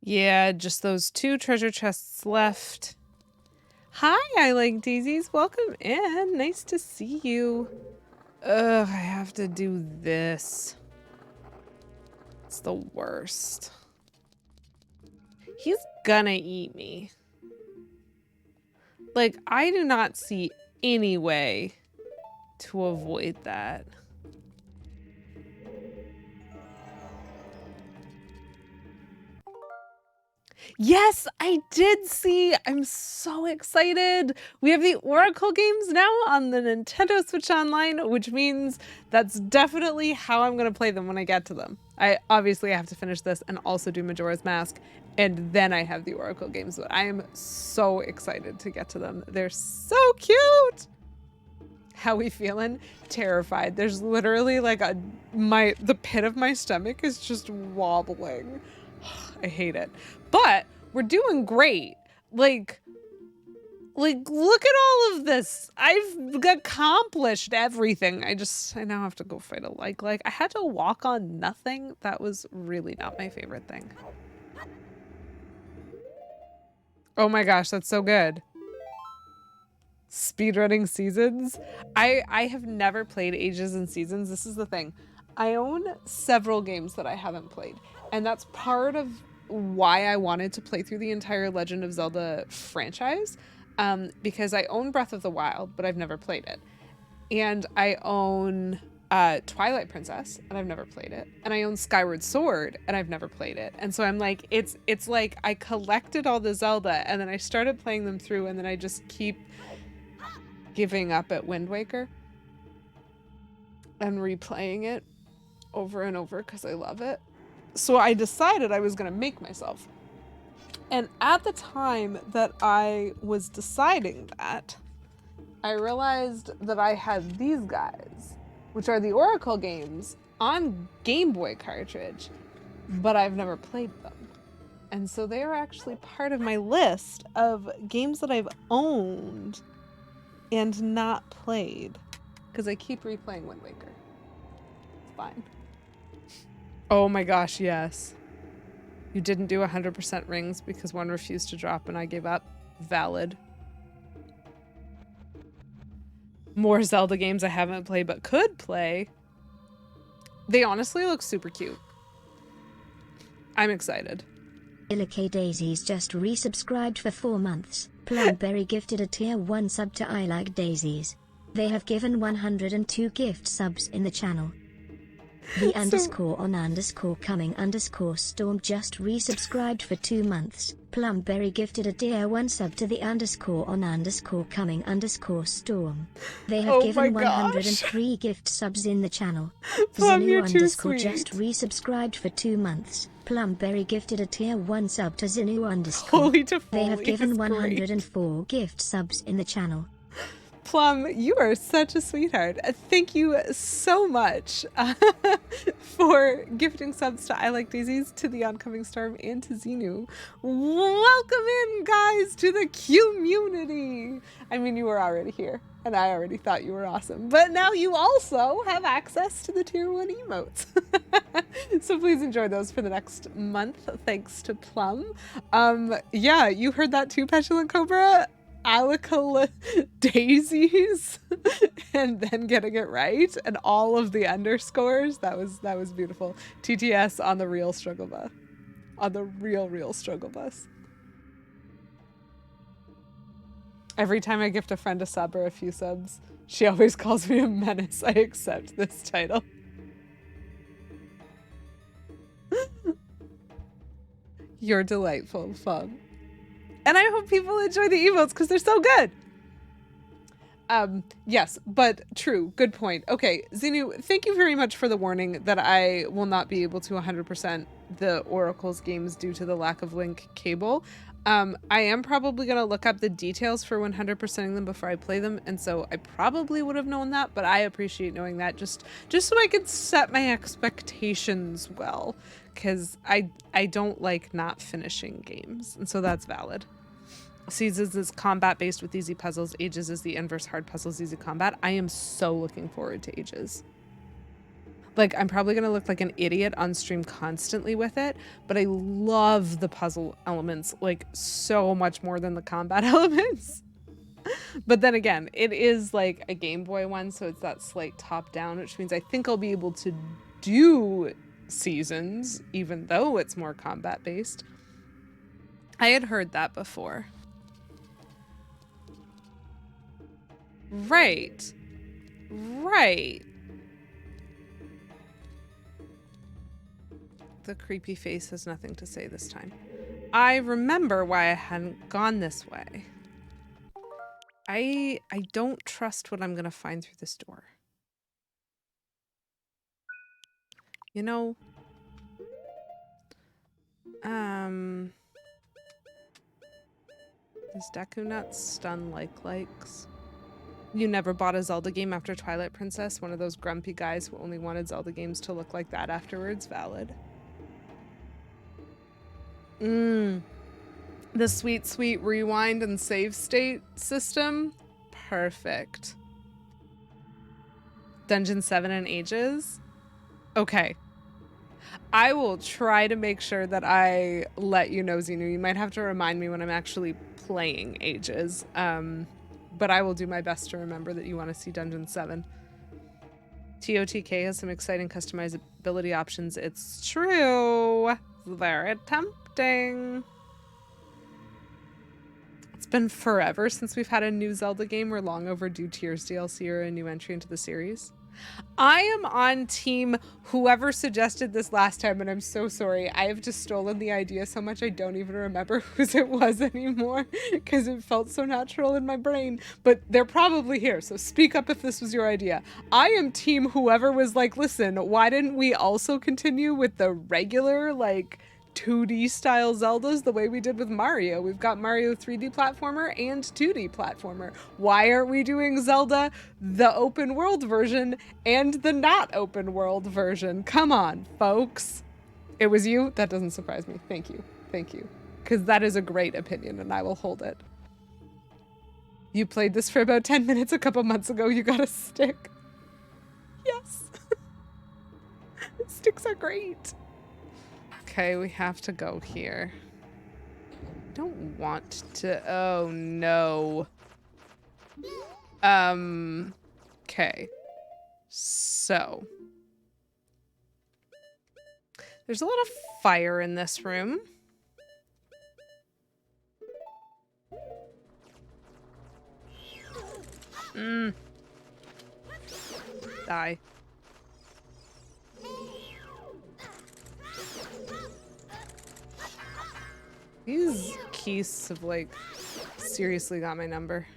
Yeah, just those 2 treasure chests left. Hi, I like daisies. Welcome in. Nice to see you. Ugh, I have to do this. It's the worst. He's gonna eat me. Like, I do not see any way to avoid that. Yes, I did see. I'm so excited. We have the Oracle games now on the Nintendo Switch Online, which means that's definitely how I'm going to play them when I get to them. I obviously have to finish this and also do Majora's Mask, and then I have the Oracle games, but I am so excited to get to them. They're so cute. How we feeling? Terrified. There's literally like the pit of my stomach is just wobbling. I hate it. But we're doing great. Like look at all of this. I've accomplished everything. I now have to go fight a like. I had to walk on nothing. That was really not my favorite thing. Oh my gosh, that's so good. Speedrunning Seasons. I have never played Ages and Seasons. This is the thing. I own several games that I haven't played, and that's part of why I wanted to play through the entire Legend of Zelda franchise, because I own Breath of the Wild, but I've never played it. And I own Twilight Princess, and I've never played it. And I own Skyward Sword, and I've never played it. And so I'm like, it's like I collected all the Zelda, and then I started playing them through, and then I just keep giving up at Wind Waker and replaying it over and over because I love it. So I decided I was going to make myself. And at the time that I was deciding that, I realized that I had these guys, which are the Oracle games, on Game Boy cartridge, but I've never played them. And so they are actually part of my list of games that I've owned and not played, because I keep replaying Wind Waker. It's fine. Oh my gosh, yes. You didn't do 100% rings because one refused to drop and I gave up. Valid. More Zelda games I haven't played but could play. They honestly look super cute. I'm excited. Ilike Daisies just resubscribed for 4 months. Plumberry gifted a tier 1 sub to I Like Daisies. They have given 102 gift subs in the channel. The _on_coming_storm just resubscribed for 2 months. Plumberry gifted a tier 1 sub to the _on_coming_storm. They have given 103 gift subs in the channel. Plum, Zinu you're too _ sweet. just resubscribed for 2 months. Plumberry gifted a tier 1 sub to Zinu _ Holy to They have Foley given is great. 104 gift subs in the channel. Plum, you are such a sweetheart. Thank you so much for gifting subs to I Like Daisies, to the Oncoming Storm, and to Xenu. Welcome in, guys, to the community. I mean, you were already here, and I already thought you were awesome. But now you also have access to the Tier 1 emotes. So please enjoy those for the next month, thanks to Plum. Yeah, you heard that too, Petulant Cobra? Alica Daisies and then getting it right, and all of the underscores. That was beautiful. TTS on the real struggle bus. On the real struggle bus. Every time I gift a friend a sub or a few subs, she always calls me a menace. I accept this title. You're delightful, Fun. And I hope people enjoy the emotes because they're so good. Yes, but true. Good point. Okay, Xenu, thank you very much for the warning that I will not be able to 100% the Oracle's games due to the lack of link cable. I am probably going to look up the details for 100%ing them before I play them, and so I probably would have known that, but I appreciate knowing that just so I could set my expectations well, because I don't like not finishing games, and so that's valid. Seasons is combat based with easy puzzles. Ages is the inverse hard puzzles, easy combat. I am so looking forward to Ages. Like, I'm probably gonna look like an idiot on stream constantly with it, but I love the puzzle elements, like, so much more than the combat elements. But then again, it is like a Game Boy one, so it's that slight top down, which means I think I'll be able to do seasons, even though it's more combat based. I had heard that before. Right. Right. The creepy face has nothing to say this time. I remember why I hadn't gone this way. I don't trust what I'm gonna find through this door. You know, is Deku Nuts stun likes? You never bought a Zelda game after Twilight Princess? One of those grumpy guys who only wanted Zelda games to look like that afterwards? Valid. The sweet, sweet rewind and save state system? Perfect. Dungeon 7 in ages? Okay. I will try to make sure that I let you know, Xenu. You might have to remind me when I'm actually playing ages. But I will do my best to remember that you want to see Dungeon 7. TOTK has some exciting customizability options. It's true. Very tempting. It's been forever since we've had a new Zelda game. We're long overdue Tears DLC or a new entry into the series. I am on team whoever suggested this last time, and I'm so sorry. I have just stolen the idea so much I don't even remember whose it was anymore because it felt so natural in my brain. But they're probably here, so speak up if this was your idea. I am team whoever was like, listen, why didn't we also continue with the regular, like, 2D style Zeldas the way we did with Mario? We've got Mario 3D platformer and 2D platformer. Why aren't we doing Zelda the open world version and the not open world version? Come on, folks. It was you? That doesn't surprise me. Thank you. Thank you. Because that is a great opinion and I will hold it. You played this for about 10 minutes a couple months ago. You got a stick. Yes. Sticks are great. Okay, we have to go here. Don't want to. Oh no. Okay. So. There's a lot of fire in this room. Die. These keys have, like, seriously got my number.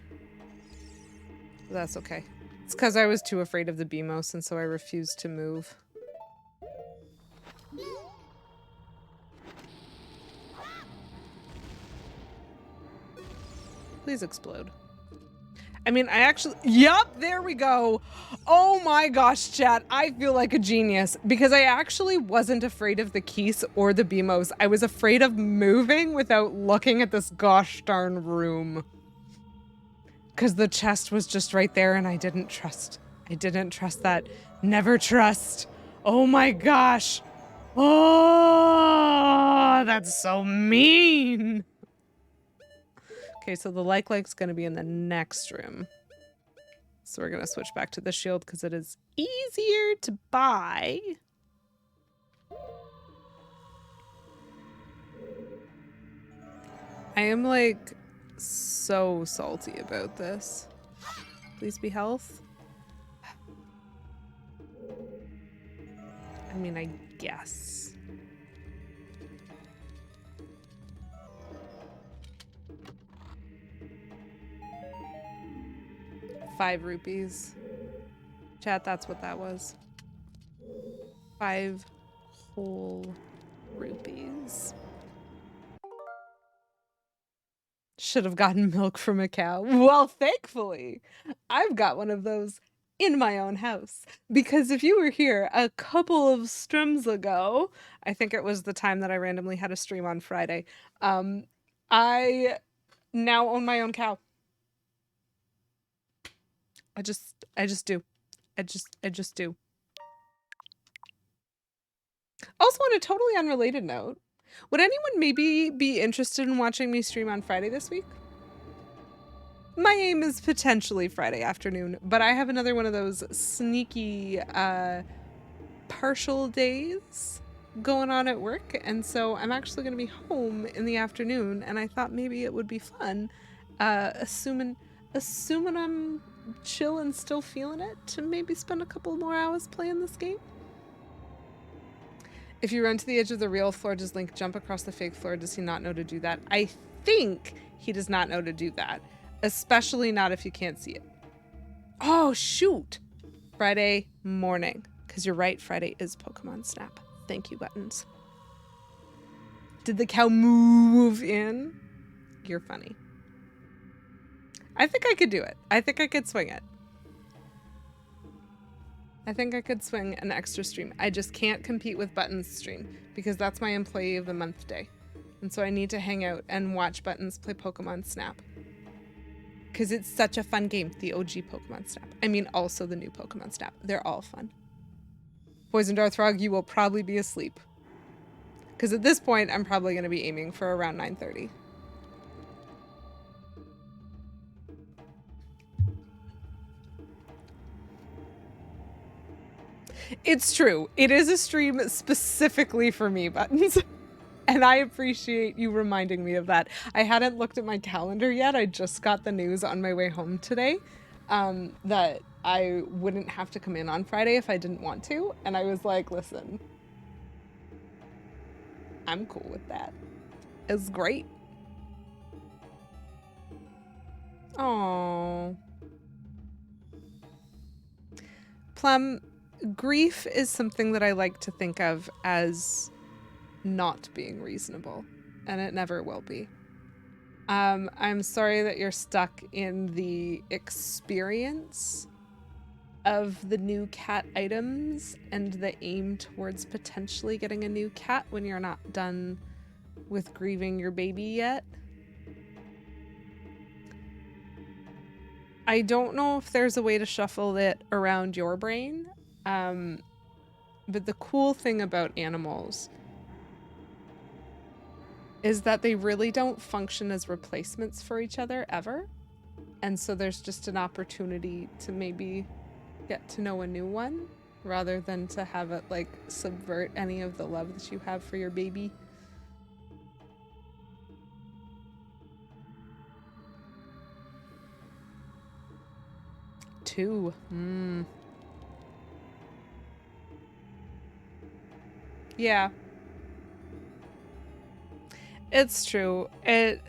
But that's okay. It's because I was too afraid of the BMOS, and so I refused to move. Please explode. I mean, I actually... Yup, there we go. Oh my gosh, chat. I feel like a genius because I actually wasn't afraid of the keys or the BMOS. I was afraid of moving without looking at this gosh darn room. Because the chest was just right there and I didn't trust. I didn't trust that. Never trust. Oh my gosh. Oh, that's so mean. Okay, so the like's gonna be in the next room. So we're gonna switch back to the shield because it is easier to buy. I am like so salty about this. Please be health. I mean, I guess. ₹5. Chat, that's what that was. 5 whole rupees. Should have gotten milk from a cow. Well, thankfully, I've got one of those in my own house. Because if you were here a couple of streams ago, I think it was the time that I randomly had a stream on Friday, I now own my own cow. I just do. I just do. on a totally unrelated note, would anyone maybe be interested in watching me stream on Friday this week? My aim is potentially Friday afternoon, but I have another one of those sneaky partial days going on at work, and so I'm actually going to be home in the afternoon, and I thought maybe it would be fun, assuming I'm chill and still feeling it, to maybe spend a couple more hours playing this game. If you run to the edge of the real floor, does Link jump across the fake floor? Does he not know to do that? I think he does not know to do that, especially not if you can't see it. Oh, shoot. Friday morning. Because you're right, Friday is Pokemon Snap. Thank you, Buttons. Did the cow move in? You're funny. I think I could do it. I think I could swing it. I think I could swing an extra stream. I just can't compete with Buttons stream because that's my Employee of the Month day. And so I need to hang out and watch Buttons play Pokemon Snap. Because it's such a fun game, the OG Pokemon Snap. I mean, also the new Pokemon Snap. They're all fun. Poison Dart Frog, you will probably be asleep. Because at this point, I'm probably going to be aiming for around 9:30. It's true. It is a stream specifically for me, Buttons. And I appreciate you reminding me of that. I hadn't looked at my calendar yet. I just got the news on my way home today that I wouldn't have to come in on Friday if I didn't want to. And I was like, listen, I'm cool with that. It's great. Oh. Plum, grief is something that I like to think of as not being reasonable, and it never will be. I'm sorry that you're stuck in the experience of the new cat items and the aim towards potentially getting a new cat when you're not done with grieving your baby yet. I don't know if there's a way to shuffle it around your brain, but the cool thing about animals is that they really don't function as replacements for each other ever. And so there's just an opportunity to maybe get to know a new one rather than to have it like subvert any of the love that you have for your baby. Two. Yeah. It's true. It's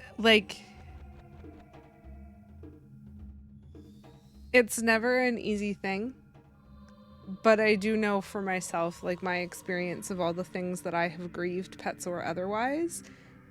never an easy thing, but I do know for myself, like my experience of all the things that I have grieved, pets or otherwise,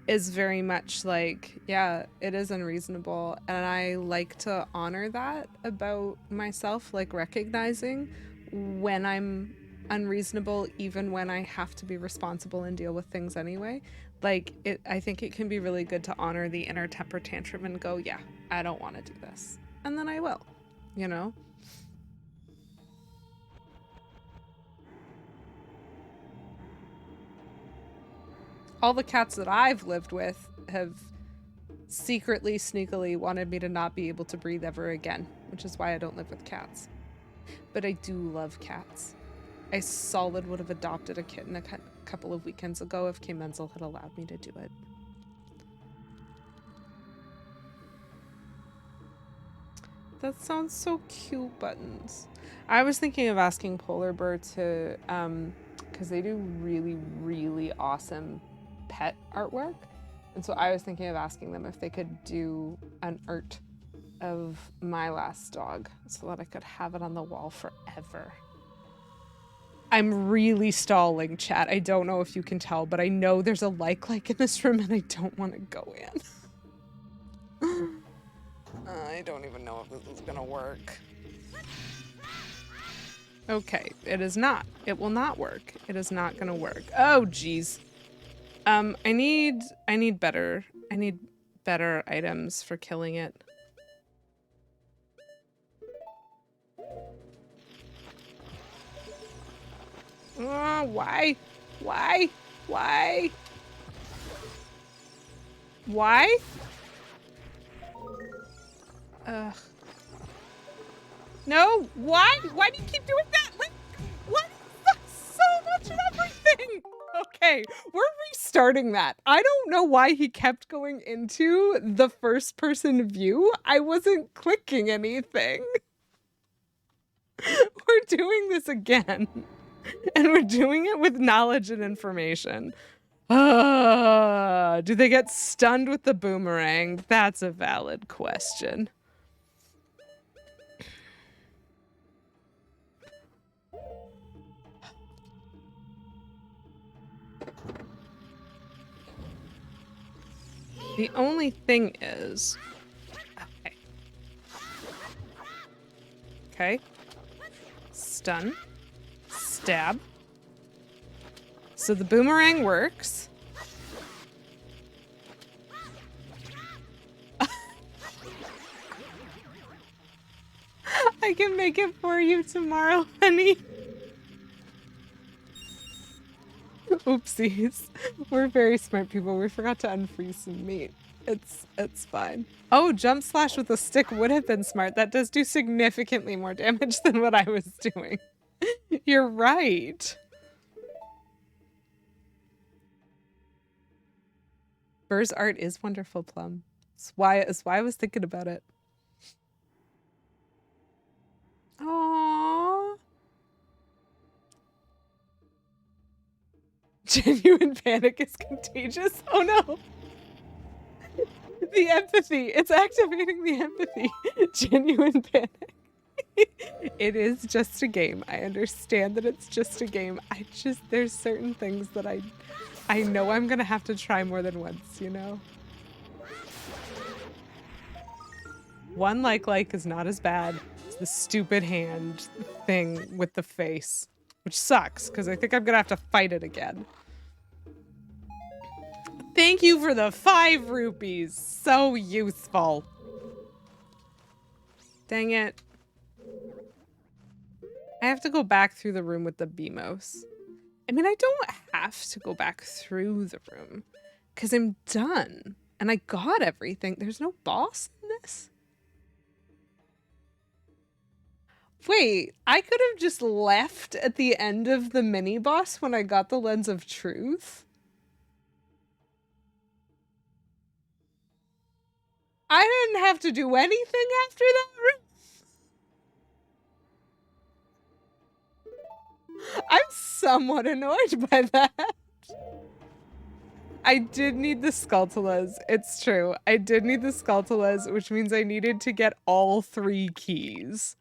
is very much like, yeah, it is unreasonable. And I like to honor that about myself, like recognizing when I'm unreasonable, even when I have to be responsible and deal with things anyway. Like, I think it can be really good to honor the inner temper tantrum and go, yeah, I don't want to do this. And then I will, you know? All the cats that I've lived with have secretly, sneakily wanted me to not be able to breathe ever again, which is why I don't live with cats. But I do love cats. I solid would have adopted a kitten a couple of weekends ago if K. Menzel had allowed me to do it. That sounds so cute, Buttons. I was thinking of asking Polar Bear to, because they do really, really awesome pet artwork. And so I was thinking of asking them if they could do an art of my last dog so that I could have it on the wall forever. I'm really stalling, chat. I don't know if you can tell, but I know there's a like in this room and I don't want to go in. I don't even know if this is gonna work. Okay, it is not. It will not work. It is not gonna work. Oh, geez. I need better items for killing it. Why? Why? Why? Why? Ugh. No, why? Why do you keep doing that? Like, what? So much of everything. Okay, we're restarting that. I don't know why he kept going into the first person view. I wasn't clicking anything. We're doing this again. And we're doing it with knowledge and information. Do they get stunned with the boomerang? That's a valid question. The only thing is... Okay. Okay. Stun. Stab. So the boomerang works. I can make it for you tomorrow, honey. Oopsies. We're very smart people. We forgot to unfreeze some meat. It's fine. Oh, jump slash with a stick would have been smart. That does do significantly more damage than what I was doing. You're right. Burr's art is wonderful, Plum. That's why I was thinking about it. Aww. Genuine panic is contagious. Oh no. The empathy. It's activating the empathy. Genuine panic. It is just a game. I understand that it's just a game. There's certain things that I know I'm gonna have to try more than once, you know? One like is not as bad as the stupid hand thing with the face, which sucks because I think I'm gonna have to fight it again. Thank you for the 5 rupees. So useful. Dang it. I have to go back through the room with the BMOS. I mean, I don't have to go back through the room because I'm done and I got everything. There's no boss in this? Wait, I could have just left at the end of the mini boss when I got the Lens of Truth? I didn't have to do anything after that? I'm somewhat annoyed by that. I did need the Skulltulas. It's true. I did need the Skulltulas, which means I needed to get all 3 keys.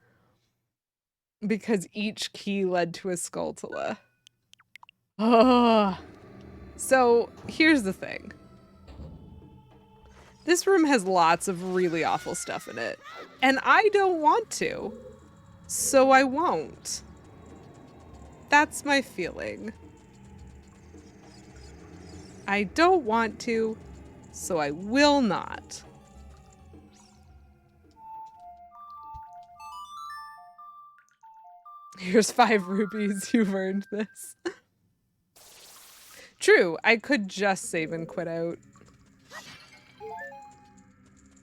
Because each key led to a Skulltula. Oh. So, here's the thing. This room has lots of really awful stuff in it. And I don't want to. So I won't. That's my feeling. I don't want to, so I will not. Here's 5 rupees, you've earned this. True, I could just save and quit out.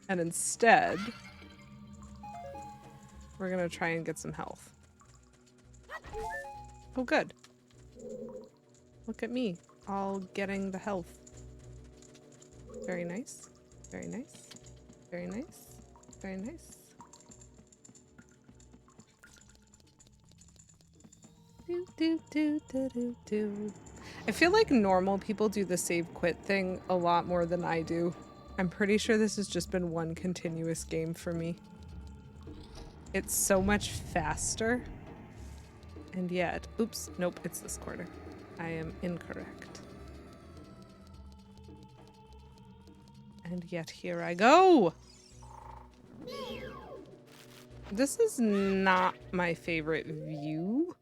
And instead, we're gonna try and get some health. Oh, good. Look at me, all getting the health. Very nice, very nice, very nice, very nice. I feel like normal people do the save quit thing a lot more than I do. I'm pretty sure this has just been one continuous game for me. It's so much faster. And yet, oops, nope, it's this quarter. I am incorrect. And yet here I go. This is not my favorite view.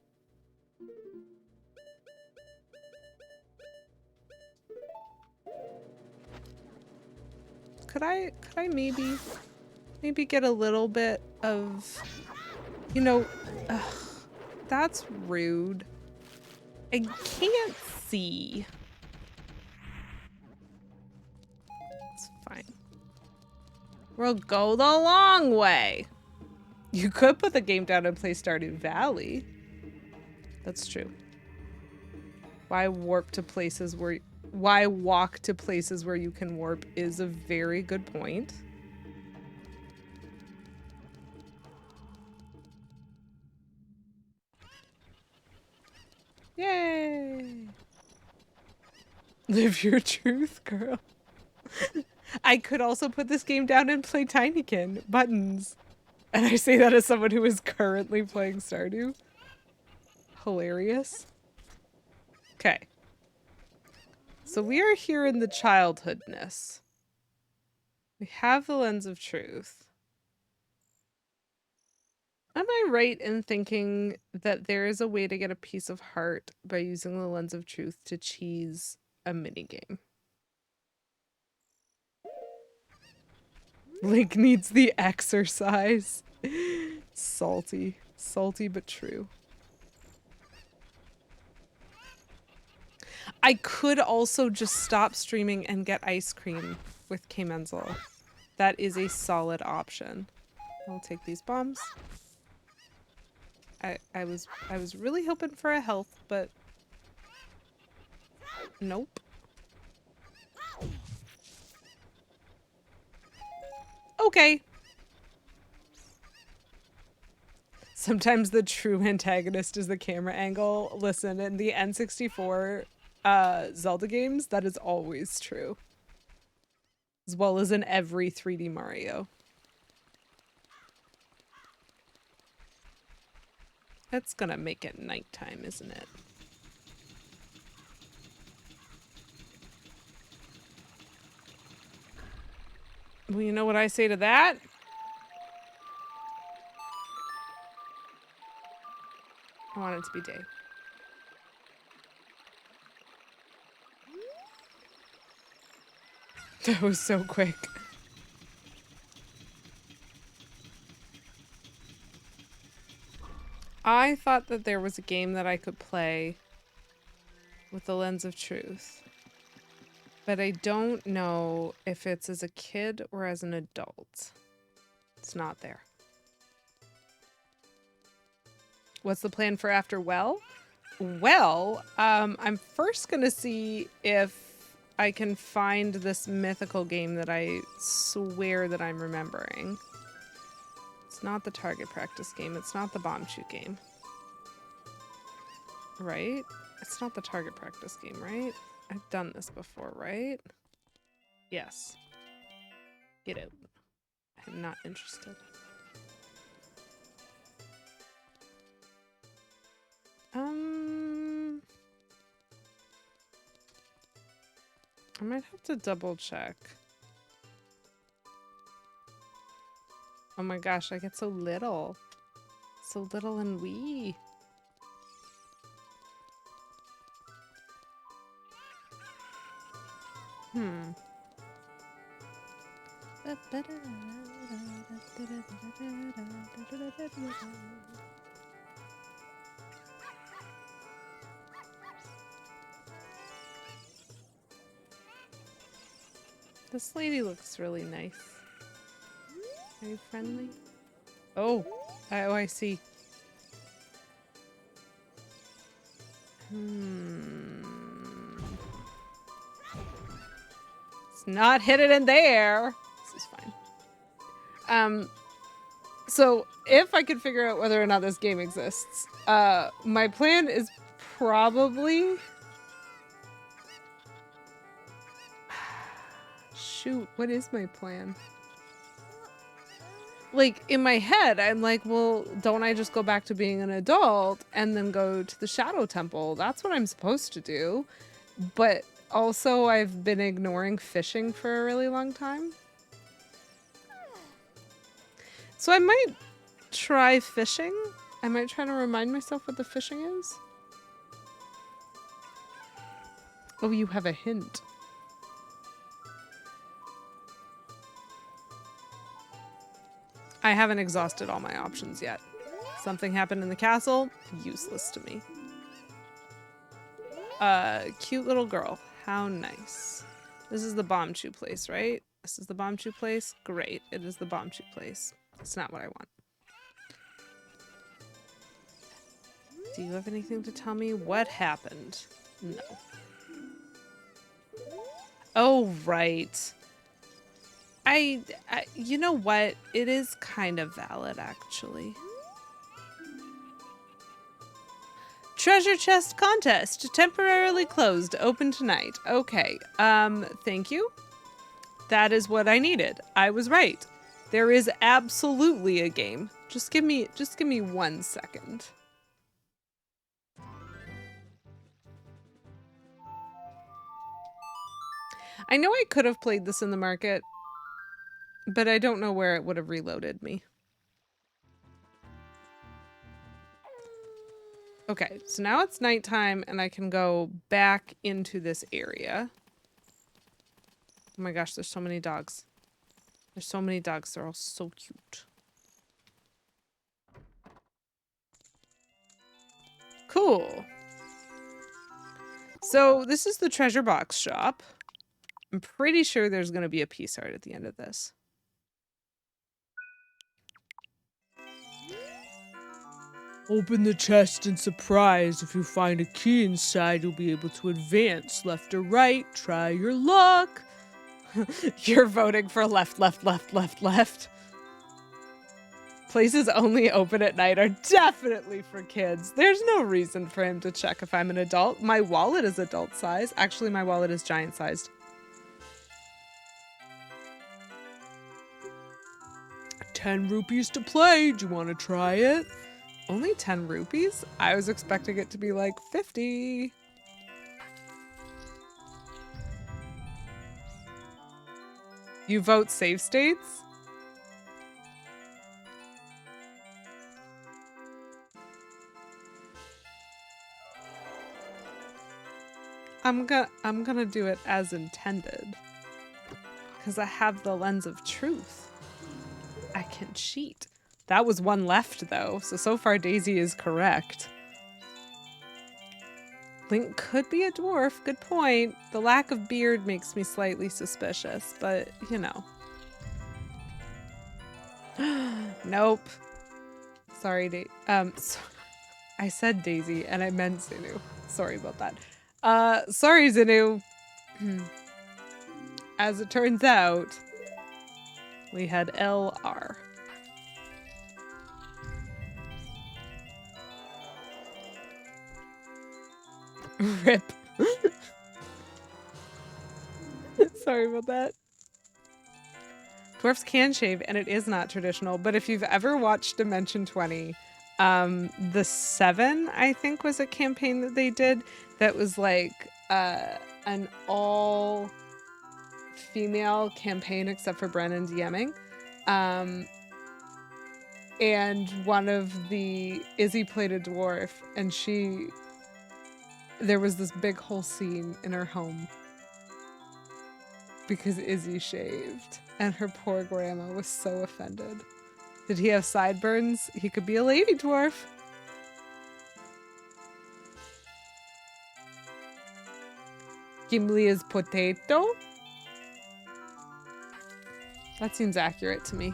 Could I maybe get a little bit of, you know, ugh, that's rude. I can't see. It's fine. We'll go the long way. You could put the game down and play Stardew Valley. That's true. Why warp to places where... Why walk to places where you can warp is a very good point. Yay! Live your truth, girl. I could also put this game down and play Tinykin. Buttons. And I say that as someone who is currently playing Stardew. Hilarious. Okay. So we are here in the childhoodness. We have the lens of truth. Am I right in thinking that there is a way to get a piece of heart by using the lens of truth to cheese a minigame? Link needs the exercise. Salty. Salty but true. I could also just stop streaming and get ice cream with K Menzel. That is a solid option. I'll take these bombs. I was really hoping for a health, but nope. Okay. Sometimes the true antagonist is the camera angle. Listen, in the N64 Zelda games, that is always true. As well as in every 3D Mario. That's gonna make it nighttime, isn't it? Well, you know what I say to that? I want it to be day. That was so quick. I thought that there was a game that I could play with the lens of truth. But I don't know if it's as a kid or as an adult. It's not there. What's the plan for after Well? Well, I'm first gonna see if I can find this mythical game that I swear that I'm remembering. It's not the target practice game. It's not the bomb shoot game. Right? It's not the target practice game, right? I've done this before, right? Yes. Get out. I'm not interested. I might have to double check. Oh my gosh, I get so little. So little and wee. This lady looks really nice. Are you friendly? Oh, I see. It's not hidden in there. This is fine. So if I could figure out whether or not this game exists, my plan is probably... Shoot, what is my plan? Like, in my head, I'm like, well, don't I just go back to being an adult and then go to the Shadow Temple? That's what I'm supposed to do. But also, I've been ignoring fishing for a really long time. So I might try fishing. I might try to remind myself what the fishing is. Oh, you have a hint. I haven't exhausted all my options yet. Something happened in the castle, useless to me. Cute little girl. How nice. This is the bomb chew place, right? This is the bomb chew place? Great. It is the bomb chew place. It's not what I want. Do you have anything to tell me? What happened? No. Oh, right. You know what? It is kind of valid, actually. Treasure chest contest. Temporarily closed. Open tonight. Okay. Thank you. That is what I needed. I was right. There is absolutely a game. Just give me 1 second. I know I could have played this in the market, but I don't know where it would have reloaded me. Okay, so now it's nighttime and I can go back into this area. Oh my gosh, there's so many dogs. There's so many dogs. They're all so cute. Cool. So this is the treasure box shop. I'm pretty sure there's going to be a piece art at the end of this. Open the chest and surprise. If you find a key inside, you'll be able to advance left or right. Try your luck. You're voting for left, left, left, left, left. Places only open at night are definitely for kids. There's no reason for him to check if I'm an adult. My wallet is adult size. Actually, my wallet is giant sized. 10 rupees to play. Do you want to try it? Only 10 rupees? I was expecting it to be like 50. You vote save states? I'm gonna do it as intended. Because I have the lens of truth. I can cheat. That was one left, though, so far Daisy is correct. Link could be a dwarf, good point. The lack of beard makes me slightly suspicious, but, you know. Nope. Sorry, I said Daisy, and I meant Zinu. Sorry about that. Sorry, Zinu. As it turns out, we had LR. Rip. Sorry about that. Dwarfs can shave, and it is not traditional, but if you've ever watched Dimension 20, the 7, I think, was a campaign that they did that was like an all-female campaign except for Brennan DMing. And one of the... Izzy played a dwarf, and there was this big whole scene in her home because Izzy shaved, and her poor grandma was so offended. Did he have sideburns? He could be a lady dwarf. Gimli is potato? That seems accurate to me.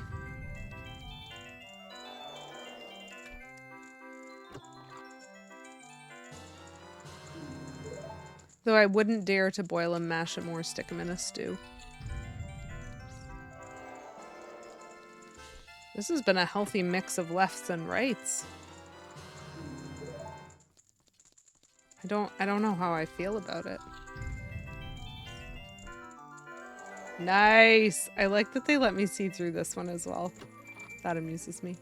Though I wouldn't dare to boil him, mash him, or stick him in a stew. This has been a healthy mix of lefts and rights. I don't know how I feel about it. Nice! I like that they let me see through this one as well. That amuses me.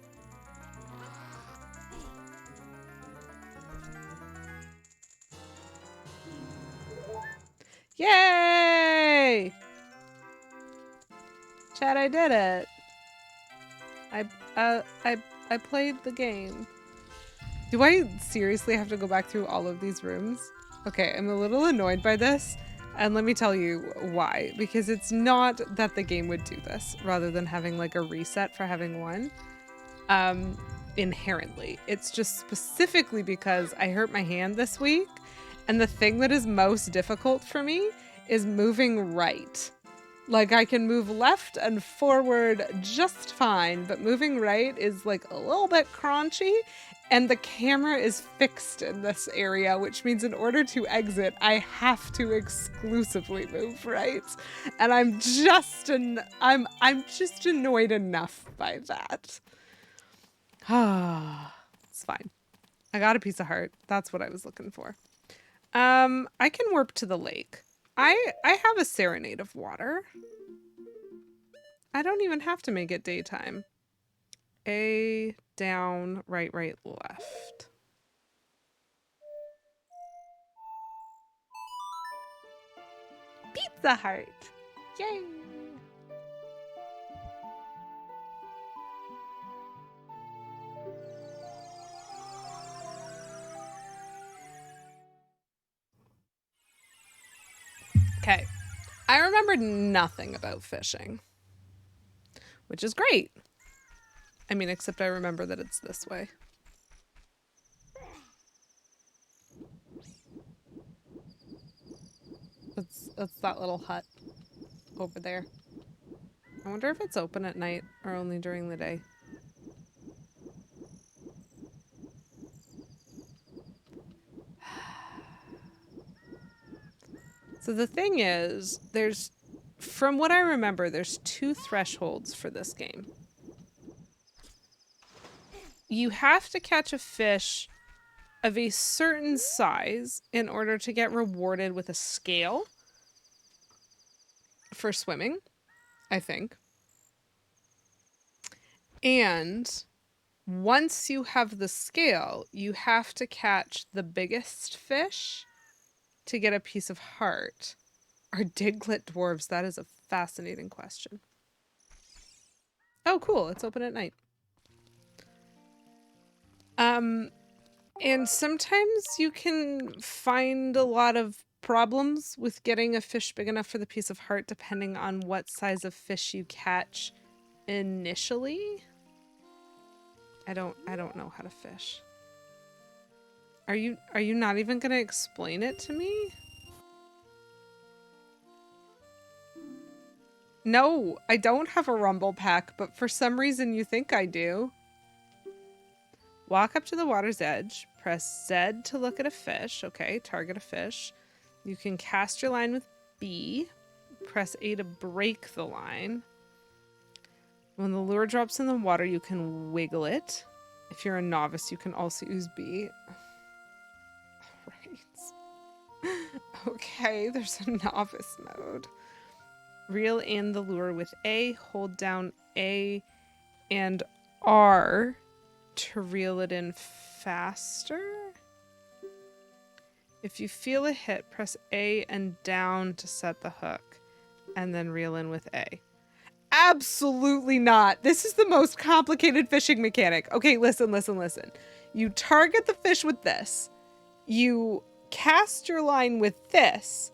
Yay! Chad, I did it. I played the game. Do I seriously have to go back through all of these rooms? Okay, I'm a little annoyed by this, and let me tell you why. Because it's not that the game would do this, rather than having like a reset for having one. Inherently. It's just specifically because I hurt my hand this week, And the thing that is most difficult for me is moving right. Like, I can move left and forward just fine, but moving right is like a little bit crunchy, and the camera is fixed in this area, which means in order to exit, I have to exclusively move right. And I'm just annoyed enough by that. Ah, it's fine. I got a piece of heart. That's what I was looking for. I can warp to the lake. I have a serenade of water. I don't even have to make it daytime. A, down, right, left. Pizza heart. Yay. Okay. I remembered nothing about fishing, which is great. I mean, except I remember that it's this way. That's that little hut over there. I wonder if it's open at night or only during the day. So the thing is, from what I remember, there's 2 thresholds for this game. You have to catch a fish of a certain size in order to get rewarded with a scale for swimming, I think. And once you have the scale, you have to catch the biggest fish to get a piece of heart. Are Diglett dwarves? That is a fascinating question. Oh, cool. It's open at night. And sometimes you can find a lot of problems with getting a fish big enough for the piece of heart, depending on what size of fish you catch initially. I don't know how to fish. Are you not even gonna explain it to me? No, I don't have a rumble pack, but for some reason you think I do. Walk up to the water's edge, press Z to look at a fish. Okay, target a fish. You can cast your line with B. Press A to break the line. When the lure drops in the water, you can wiggle it. If you're a novice, you can also use B. Right. Okay, there's a novice mode. Reel in the lure with A, hold down A and R to reel it in faster. If you feel a hit, press A and down to set the hook, and then reel in with A. Absolutely not. This is the most complicated fishing mechanic. Okay, listen. You target the fish with this. You cast your line with this,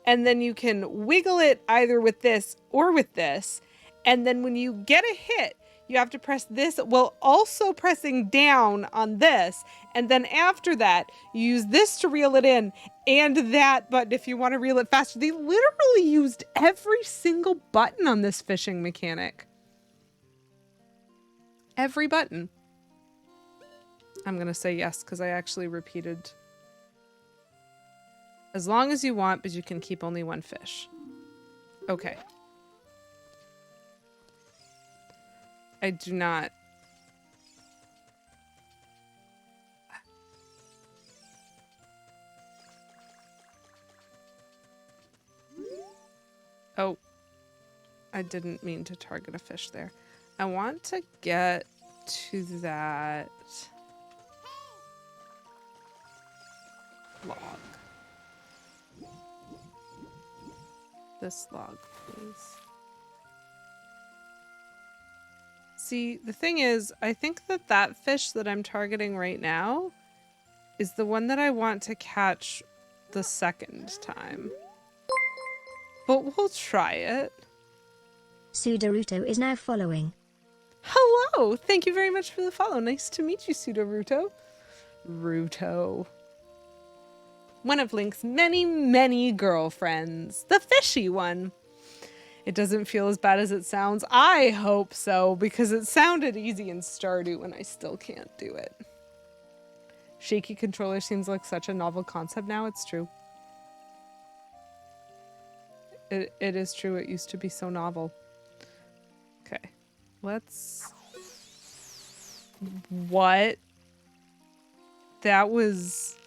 and then you can wiggle it either with this or with this. And then when you get a hit, you have to press this while also pressing down on this. And then after that, you use this to reel it in and that button if you want to reel it faster. They literally used every single button on this fishing mechanic. Every button. I'm going to say yes because I actually repeated. As long as you want, but you can keep only one fish. Okay. I do not. Oh, I didn't mean to target a fish there. I want to get to that log. This log, please. See, the thing is, I think that fish that I'm targeting right now is the one that I want to catch the second time. But we'll try it. Sudaruto is now following. Hello! Thank you very much for the follow. Nice to meet you, Sudaruto. Ruto. One of Link's many, many girlfriends. The fishy one. It doesn't feel as bad as it sounds. I hope so, because it sounded easy in Stardew and I still can't do it. Shaky controller seems like such a novel concept now. It's true. It is true. It used to be so novel. Okay. Let's... What? That was...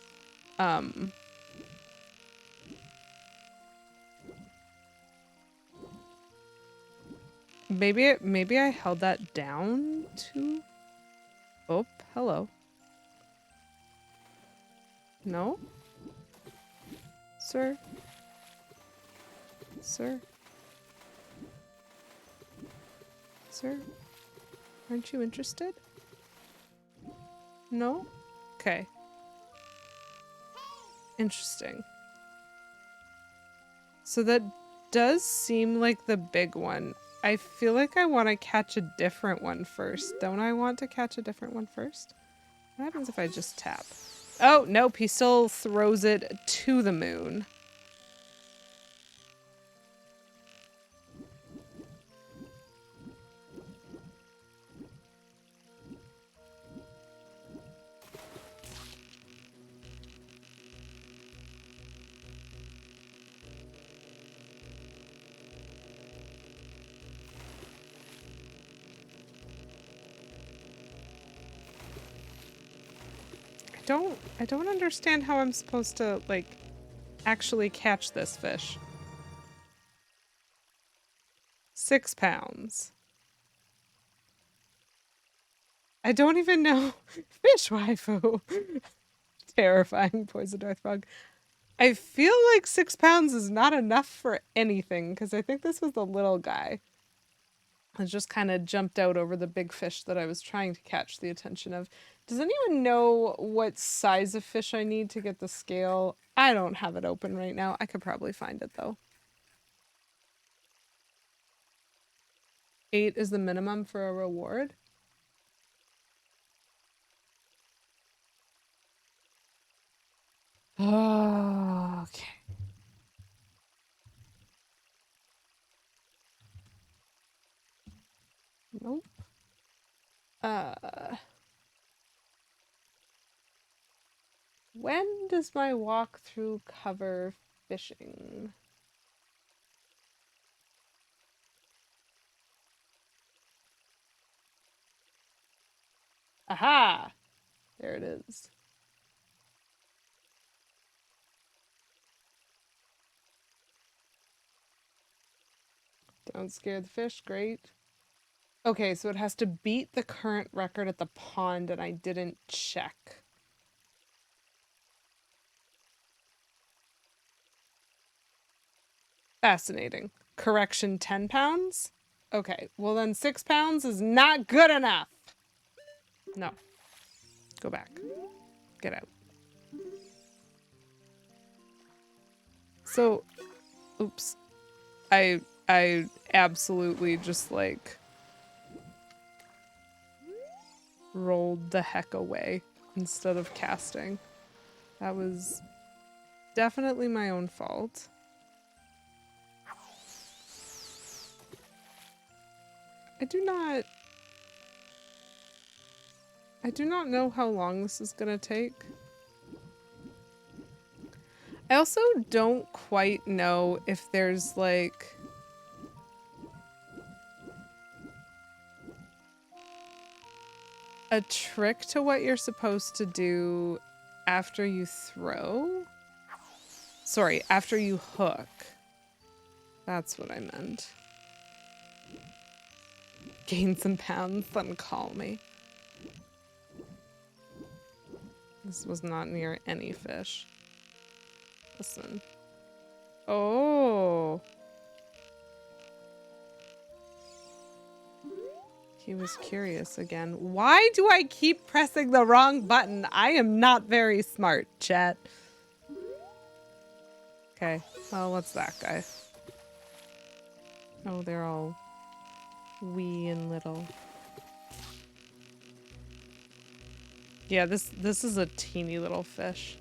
Maybe I held that down too. Oh, hello. No? Sir? Sir? Sir? Aren't you interested? No? Okay. Interesting. So that does seem like the big one. I feel like I want to catch a different one first. Don't I want to catch a different one first? What happens if I just tap? Oh, nope. He still throws it to the moon. I don't understand how I'm supposed to, like, actually catch this fish. 6 pounds. I don't even know. Fish waifu. Terrifying poison dart frog. I feel like 6 pounds is not enough for anything, because I think this was the little guy. I just kind of jumped out over the big fish that I was trying to catch the attention of. Does anyone know what size of fish I need to get the scale? I don't have it open right now. I could probably find it though. 8 is the minimum for a reward. Oh, okay. Nope. When does my walkthrough cover fishing? Aha! There it is. Don't scare the fish, great. Okay, so it has to beat the current record at the pond, and I didn't check. Fascinating. Correction, 10 pounds? Okay, well then 6 pounds is not good enough. No. Go back. Get out. So, oops. I absolutely just like rolled the heck away instead of casting. That was definitely my own fault. I do not know how long this is gonna take. I also don't quite know if there's like a trick to what you're supposed to do after you throw. Sorry, after you hook. That's what I meant. Gain some pounds, then call me. This was not near any fish. Listen. Oh. He was curious again. Why do I keep pressing the wrong button? I am not very smart, chat. Okay, well, what's that guy? Oh, they're all wee and little. Yeah, this is a teeny little fish.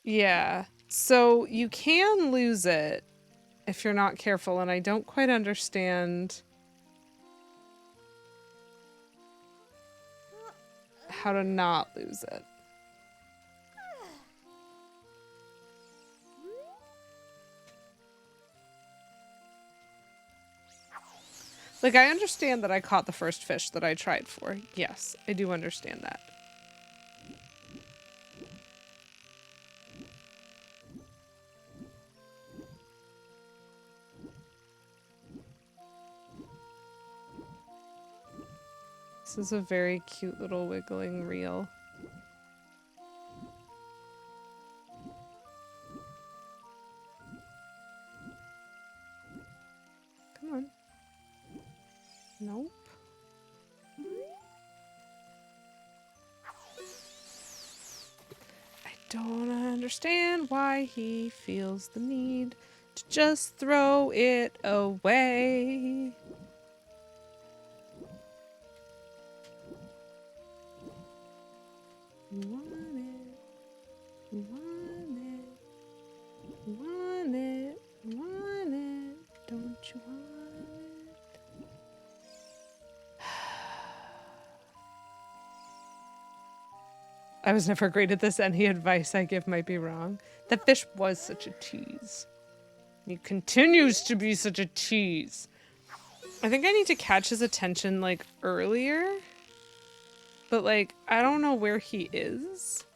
Yeah. So you can lose it if you're not careful, and I don't quite understand how to not lose it. Like, I understand that I caught the first fish that I tried for. Yes, I do understand that. This is a very cute little wiggling reel. Come on. Nope. I don't understand why he feels the need to just throw it away. You want it. You want it. You want it. You want it. Don't you want it? I was never great at this. Any advice I give might be wrong. The fish was such a tease. He continues to be such a tease. I think I need to catch his attention, like, earlier. But, like, I don't know where he is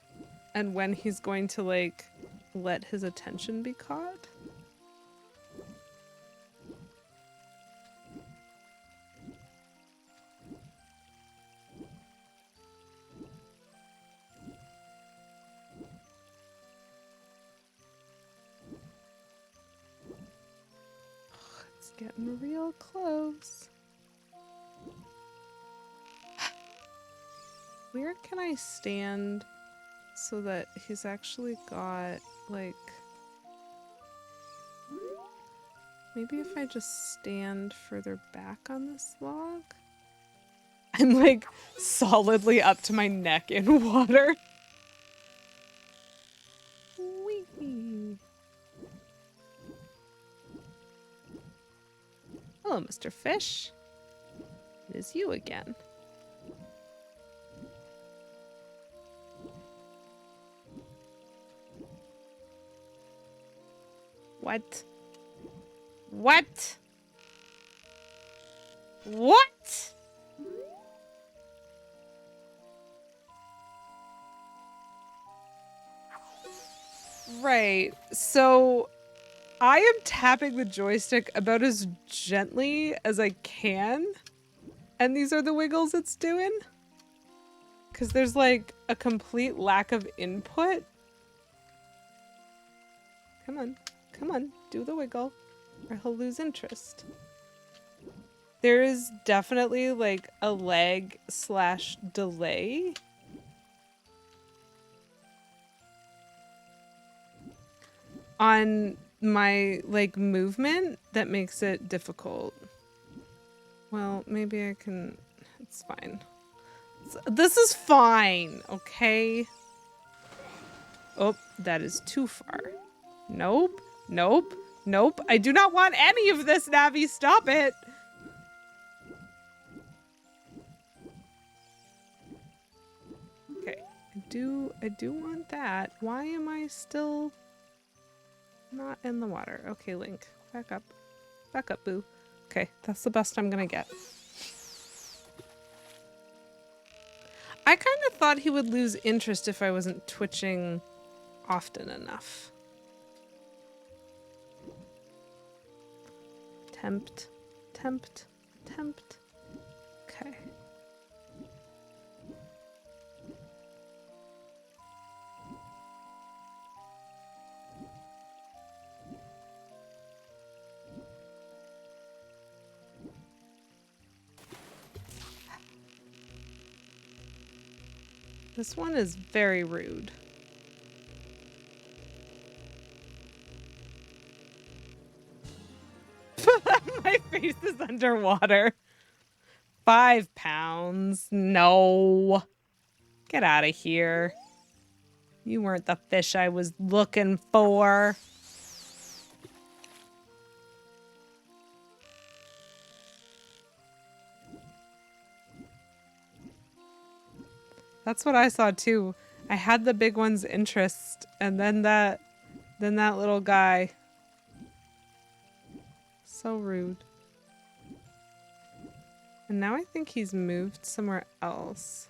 and when he's going to, like, let his attention be caught. It's getting real close. Where can I stand so that he's actually got, like... Maybe if I just stand further back on this log? I'm, like, solidly up to my neck in water. Whee! Hello, Mr. Fish. It is you again. What? What? What? Right. So I am tapping the joystick about as gently as I can. And these are the wiggles it's doing. Because there's like a complete lack of input. Come on. Come on. Do the wiggle. Or he'll lose interest. There is definitely like a lag / delay. On my like movement that makes it difficult. Well, maybe I can, it's fine. This is fine, okay? Oh, that is too far. Nope, nope, nope. I do not want any of this, Navi, stop it. Okay, I do want that. Why am I still not in the water? Okay, Link, back up. Back up, boo. Okay, that's the best I'm gonna get. I kind of thought he would lose interest if I wasn't twitching often enough. Tempt, tempt, tempt. Okay. This one is very rude. My face is underwater. 5 pounds. No. Get out of here. You weren't the fish I was looking for. That's what I saw too. I had the big one's interest, and then that little guy. So rude. And now I think he's moved somewhere else.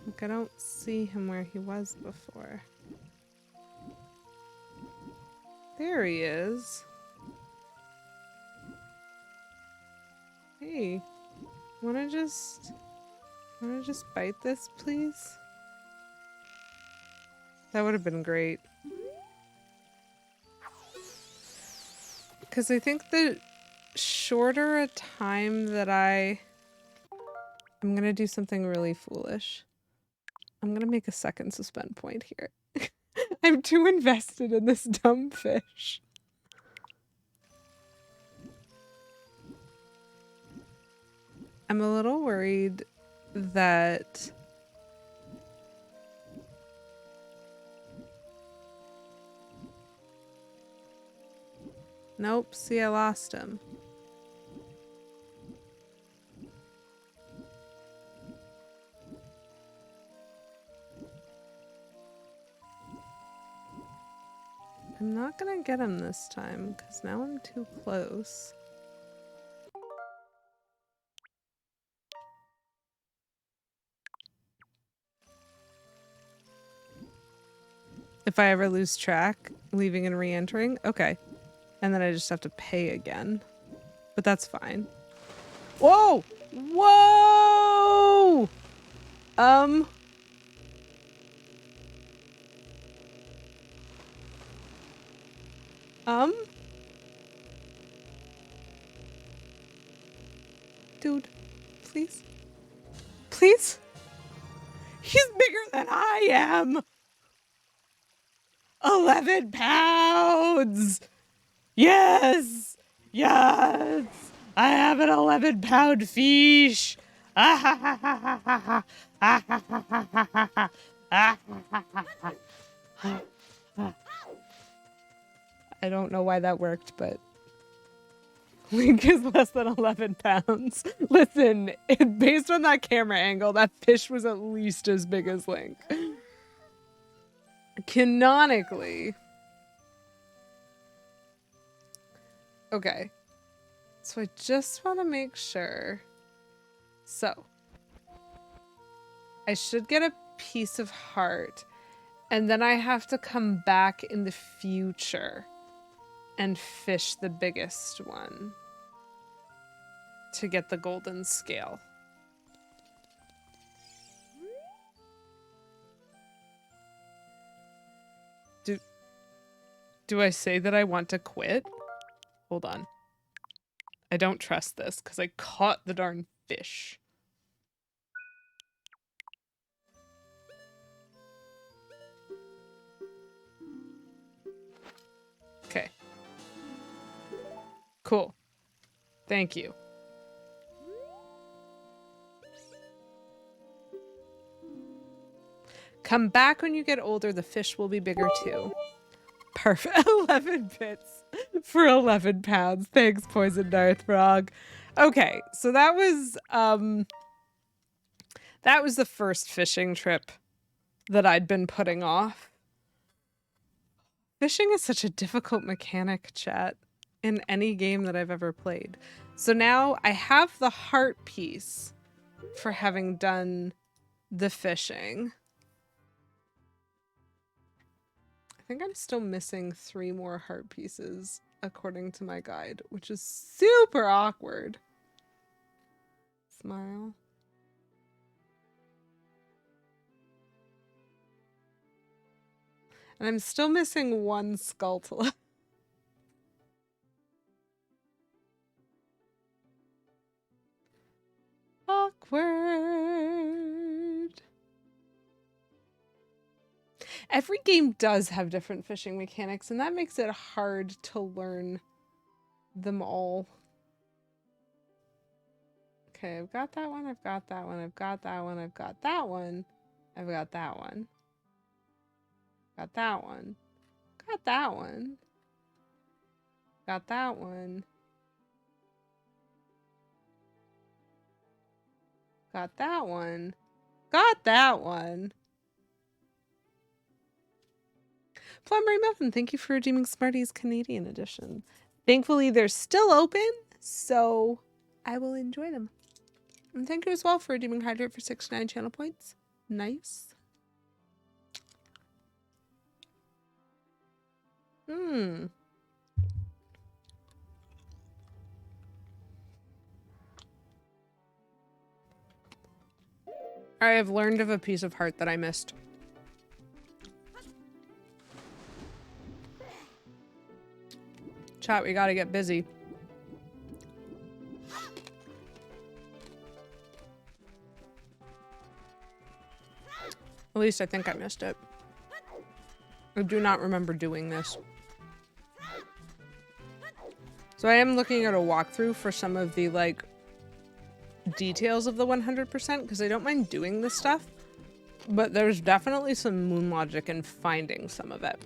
Like, I don't see him where he was before. There he is. Hey, wanna just bite this, please? That would have been great. Because I think the shorter a time that I'm gonna do something really foolish. I'm gonna make a second suspend point here. I'm too invested in this dumb fish. I'm a little worried that nope, see, I lost him. I'm not gonna get him this time because now I'm too close. If I ever lose track, leaving and re-entering, okay. And then I just have to pay again. But that's fine. Whoa! Whoa! Dude, please? Please? He's bigger than I am! 11 pounds! Yes! Yes! I have an 11-pound fish! I don't know why that worked, but Link is less than 11 pounds. Listen, based on that camera angle, that fish was at least as big as Link. Canonically. Okay. So I just want to make sure. So. I should get a piece of heart. And then I have to come back in the future and fish the biggest one to get the golden scale. Do I say that I want to quit? Hold on. I don't trust this because I caught the darn fish. Okay. Cool. Thank you. Come back when you get older. The fish will be bigger too. Perfect. 11 bits for 11 pounds. Thanks, Poison Darth Frog. Okay, so that was the first fishing trip that I'd been putting off. Fishing is such a difficult mechanic, chat, in any game that I've ever played. So now I have the heart piece for having done the fishing. I think I'm still missing 3 more heart pieces according to my guide, which is super awkward. Smile. And I'm still missing 1 skull to left. Awkward. Every game does have different fishing mechanics, and that makes it hard to learn them all. Okay, I've got that one, I've got that one, I've got that one, I've got that one. I've got that one. Got that one. Got that one. Got that one. Got that one. Got that one. Plumberry Muffin, thank you for redeeming Smarties Canadian edition. Thankfully, they're still open, so I will enjoy them. And thank you as well for redeeming Hydrate for 69 channel points. Nice. I have learned of a piece of heart that I missed. Chat, we gotta get busy. At least I think I missed it. I do not remember doing this. So I am looking at a walkthrough for some of the, like, details of the 100% because I don't mind doing this stuff, but there's definitely some moon logic in finding some of it.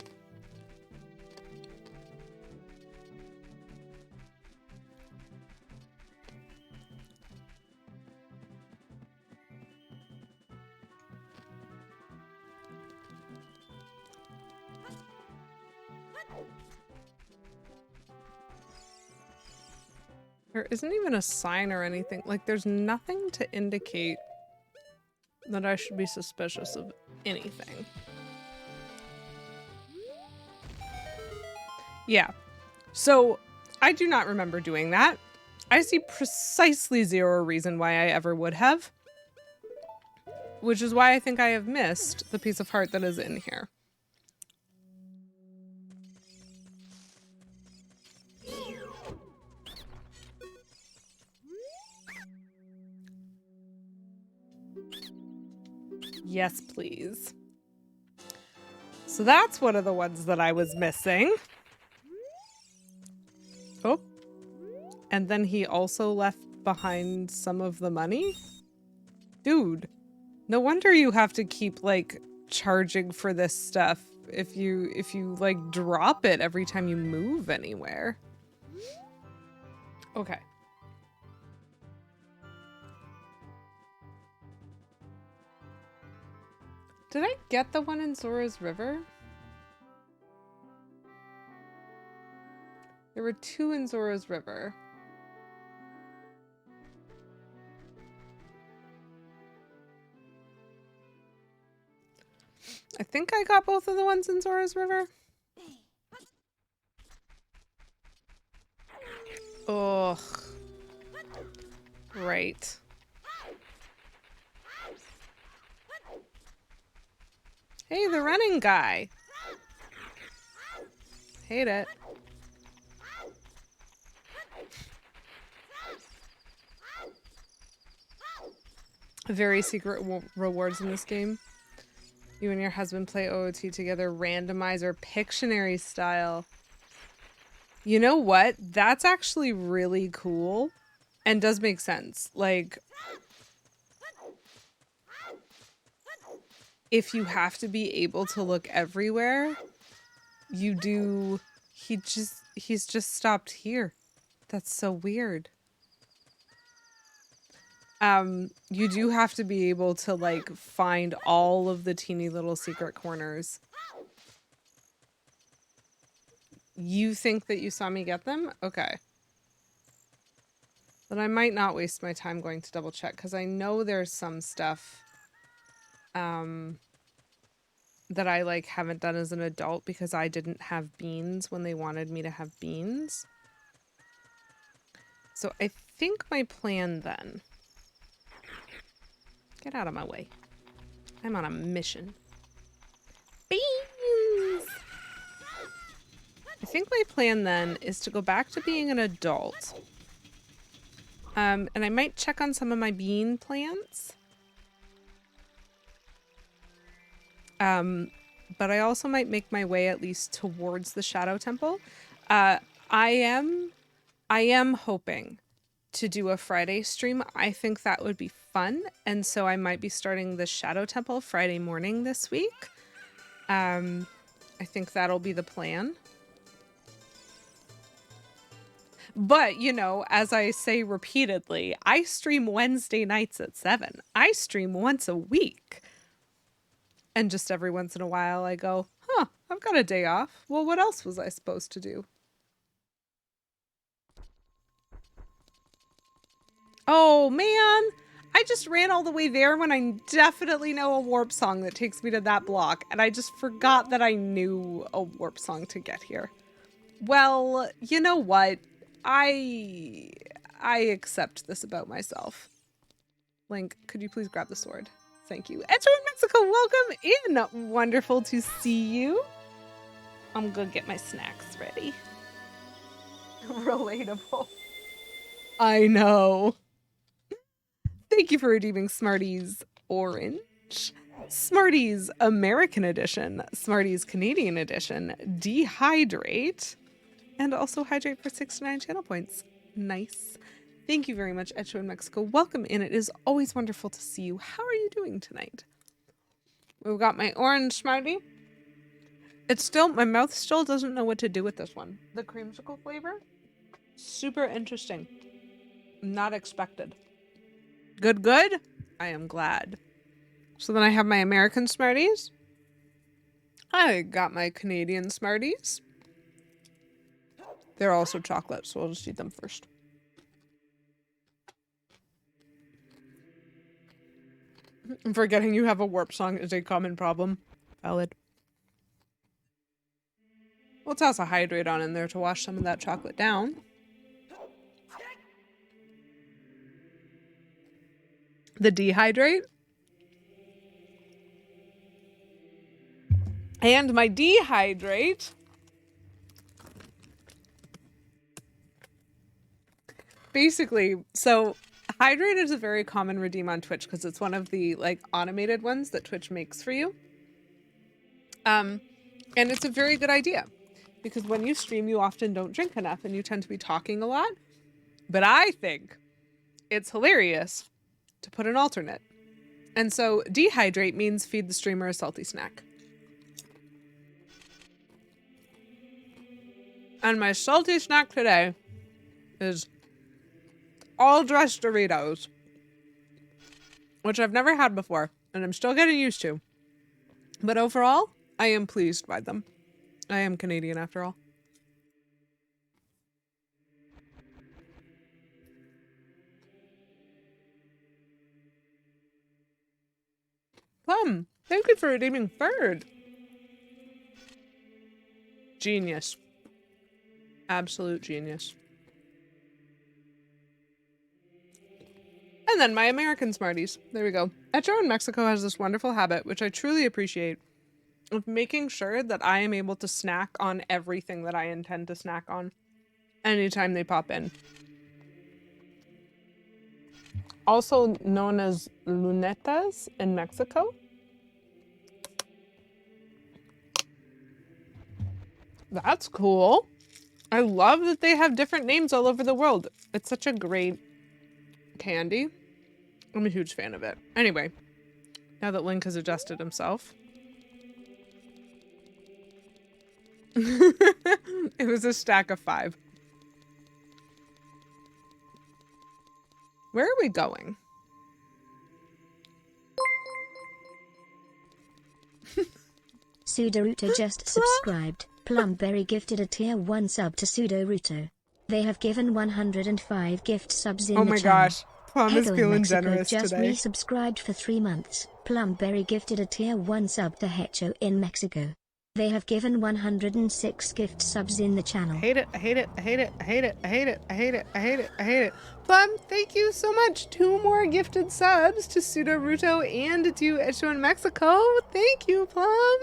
There isn't even a sign or anything. Like, there's nothing to indicate that I should be suspicious of anything. Yeah. So, I do not remember doing that. I see precisely zero reason why I ever would have. Which is why I think I have missed the piece of heart that is in here. Yes, please. So that's one of the ones that I was missing. Oh. And then he also left behind some of the money? Dude, no wonder you have to keep, like, charging for this stuff if you like, drop it every time you move anywhere. Okay. Did I get the one in Zora's River? There were two in Zora's River. I think I got both of the ones in Zora's River. Ugh. Right. Hey, the running guy. Hate it. Very secret rewards in this game. You and your husband play OOT together, randomizer, Pictionary style. You know what? That's actually really cool and does make sense. Like, if you have to be able to look everywhere, you do. He's just stopped here. That's so weird. You do have to be able to, like, find all of the teeny little secret corners. You think that you saw me get them? Okay. But I might not waste my time going to double check because I know there's some stuff that I, like, haven't done as an adult because I didn't have beans when they wanted me to have beans. So I think my plan then... Get out of my way. I'm on a mission. Beans! I think my plan then is to go back to being an adult. And I might check on some of my bean plants. But I also might make my way at least towards the Shadow Temple. I am hoping to do a Friday stream. I think that would be fun. And so I might be starting the Shadow Temple Friday morning this week. I think that'll be the plan. But, you know, as I say repeatedly, I stream Wednesday nights at 7. I stream once a week. And just every once in a while I go, huh, I've got a day off. Well, what else was I supposed to do? Oh, man. I just ran all the way there when I definitely know a warp song that takes me to that block. And I just forgot that I knew a warp song to get here. Well, you know what? I accept this about myself. Link, could you please grab the sword? Thank you. Echo in Mexico, welcome in. Wonderful to see you. I'm gonna get my snacks ready. Relatable. I know. Thank you for redeeming Smarties Orange, Smarties American Edition, Smarties Canadian Edition, Dehydrate, and also Hydrate for 69 channel points. Nice. Thank you very much, Echo in Mexico. Welcome in. It is always wonderful to see you. How are you doing tonight? We've got my orange Smartie. It's still, my mouth still doesn't know what to do with this one. The creamsicle flavor, super interesting. Not expected. Good, good. I am glad. So then I have my American Smarties. I got my Canadian Smarties. They're also chocolate, so I'll just eat them first. Forgetting you have a warp song is a common problem. Valid. We'll toss a hydrate on in there to wash some of that chocolate down. The dehydrate. And my dehydrate. Basically, so hydrate is a very common redeem on Twitch because it's one of the like automated ones that Twitch makes for you. And it's a very good idea because when you stream, you often don't drink enough and you tend to be talking a lot. But I think it's hilarious to put an alternate. And so dehydrate means feed the streamer a salty snack. And my salty snack today is all dressed Doritos, which I've never had before, and I'm still getting used to. But overall, I am pleased by them. I am Canadian after all. Plum, thank you for redeeming third. Genius. Absolute genius. And then my American Smarties. There we go. Echo in Mexico has this wonderful habit, which I truly appreciate, of making sure that I am able to snack on everything that I intend to snack on anytime they pop in. Also known as lunetas in Mexico. That's cool. I love that they have different names all over the world. It's such a great candy. I'm a huge fan of it. Anyway, now that Link has adjusted himself. It was a stack of 5. Where are we going? Sudoruto just subscribed. Plumberry gifted a tier 1 sub to Sudoruto. They have given 105 gift subs in the channel. Oh my gosh. Plum is Hego in feeling Mexico generous just today. resubscribed for 3 months. Plumberry gifted a tier 1 sub to Hecho in Mexico. They have given 106 gift subs in the channel. I hate it, I hate it, I hate it, I hate it, I hate it, I hate it, I hate it, I hate it. Plum, thank you so much. 2 more gifted subs to Sudoruto and to Hecho in Mexico. Thank you, Plum.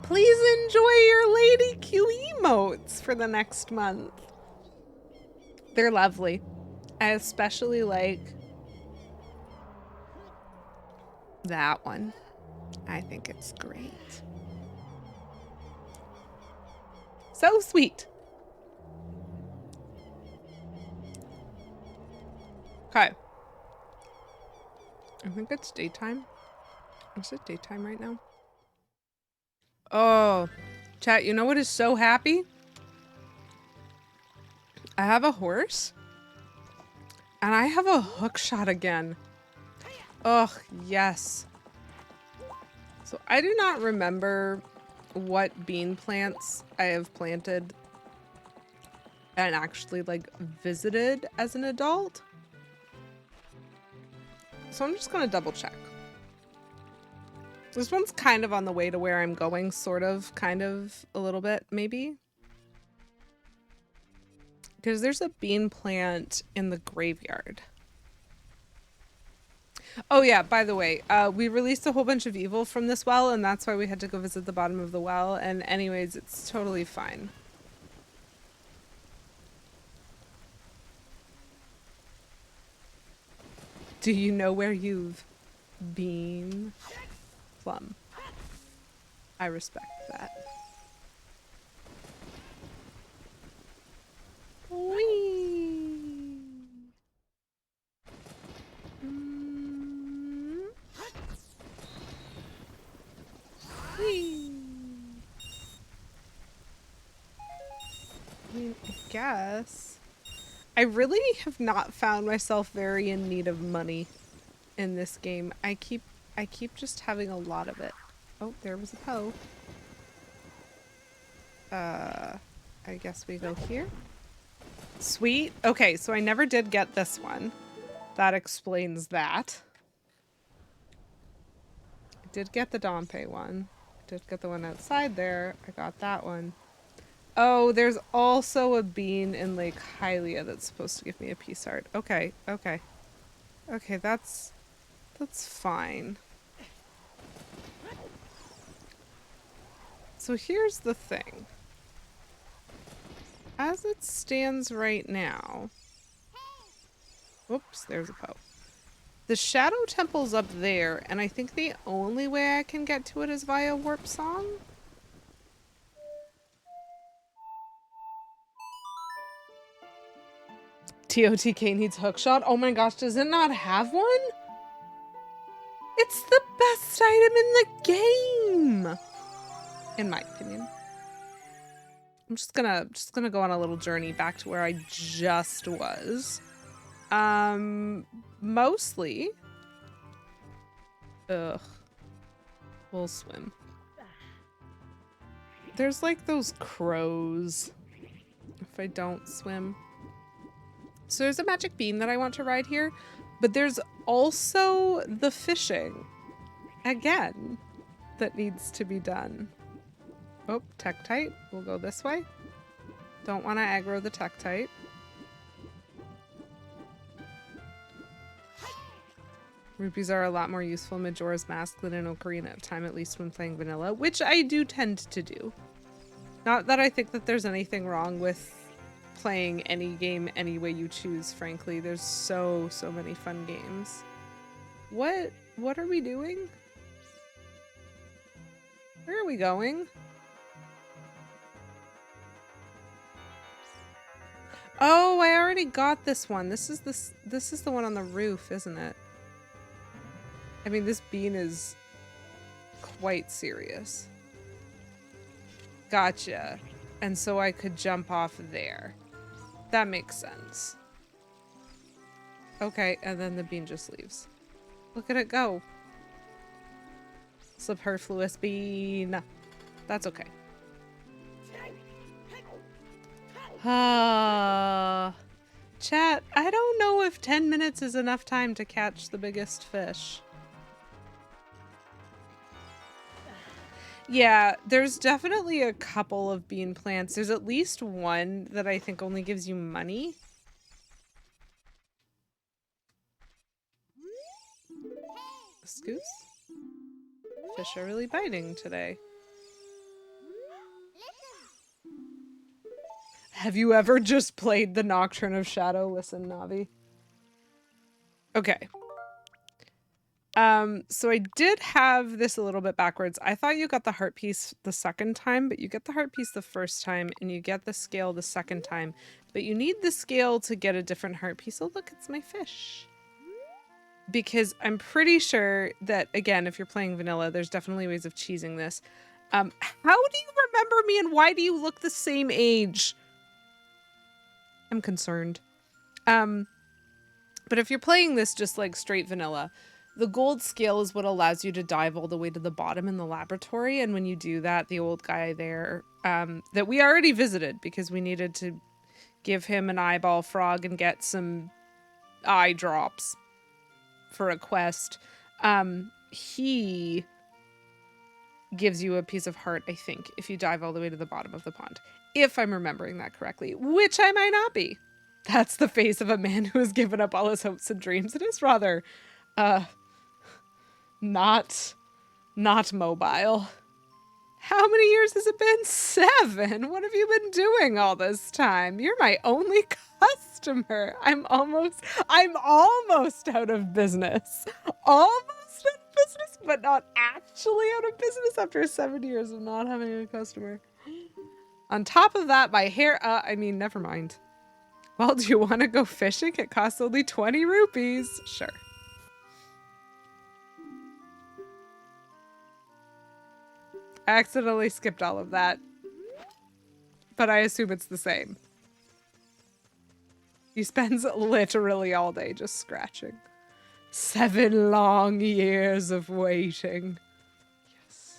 Please enjoy your Lady Q emotes for the next month. They're lovely. I especially like that one. I think it's great. So sweet. Okay. I think it's daytime. Is it daytime right now? Oh, chat, you know what is so happy? I have a horse. And I have a hook shot again. Ugh, yes. So I do not remember what bean plants I have planted and actually like visited as an adult. So I'm just gonna double check. This one's kind of on the way to where I'm going, sort of, kind of, a little bit, maybe. Because there's a bean plant in the graveyard. Oh yeah, by the way, we released a whole bunch of evil from this well, and that's why we had to go visit the bottom of the well, and anyways, it's totally fine. Do you know where you've been? Plum. I respect that. Whee! Whee! I mean, I guess. I really have not found myself very in need of money in this game. I keep just having a lot of it. Oh, there was a Poe. I guess we go here. Sweet. Okay, so I never did get this one. That explains that. I did get the Dompe one. I did get the one outside there. I got that one. Oh, there's also a bean in Lake Hylia that's supposed to give me a peace heart. Okay, okay. Okay, that's fine. So here's the thing. As it stands right now... Whoops, there's a Poe. The Shadow Temple's up there, and I think the only way I can get to it is via Warp Song? TOTK needs hookshot? Oh my gosh, does it not have one? It's the best item in the game! In my opinion. I'm just gonna go on a little journey back to where I just was. Mostly. Ugh. We'll swim. There's like those crows if I don't swim. So there's a magic beam that I want to ride here, but there's also the fishing again that needs to be done. Oh, Tektite. We'll go this way. Don't want to aggro the Tektite. Rupees are a lot more useful in Majora's Mask than in Ocarina of Time, at least when playing vanilla, which I do tend to do. Not that I think that there's anything wrong with playing any game any way you choose, frankly. There's so many fun games. What are we doing? Where are we going? Oh, I already got this one. This is the one on the roof, isn't it? I mean, this bean is quite serious. Gotcha. And so I could jump off there. That makes sense. Okay, and then the bean just leaves. Look at it go. Superfluous bean. That's okay. Chat, I don't know if 10 minutes is enough time to catch the biggest fish. Yeah, there's definitely a couple of bean plants. There's at least one that I think only gives you money. Scoos? Fish are really biting today. Have you ever just played the Nocturne of Shadow? Listen, Navi. Okay. So I did have this a little bit backwards. I thought you got the heart piece the second time, but you get the heart piece the first time and you get the scale the second time But you need the scale to get a different heart piece. Oh, look, it's my fish. Because I'm pretty sure that, again, if you're playing vanilla, there's definitely ways of cheesing this. How do you remember me and why do you look the same age? I'm concerned. But if you're playing this just like straight vanilla, the gold scale is what allows you to dive all the way to the bottom in the laboratory. And when you do that, the old guy there, that we already visited because we needed to give him an eyeball frog and get some eye drops for a quest. He gives you a piece of heart, I think, if you dive all the way to the bottom of the pond. If I'm remembering that correctly, which I might not be. That's the face of a man who has given up all his hopes and dreams. It is rather, not mobile. How many years has it been? 7. What have you been doing all this time? You're my only customer. I'm almost out of business. Almost out of business, but not actually out of business after 7 years of not having a customer. On top of that, my hair, never mind. Well, do you want to go fishing? It costs only 20 rupees. Sure. I accidentally skipped all of that. But I assume it's the same. He spends literally all day just scratching. 7 long years of waiting. Yes.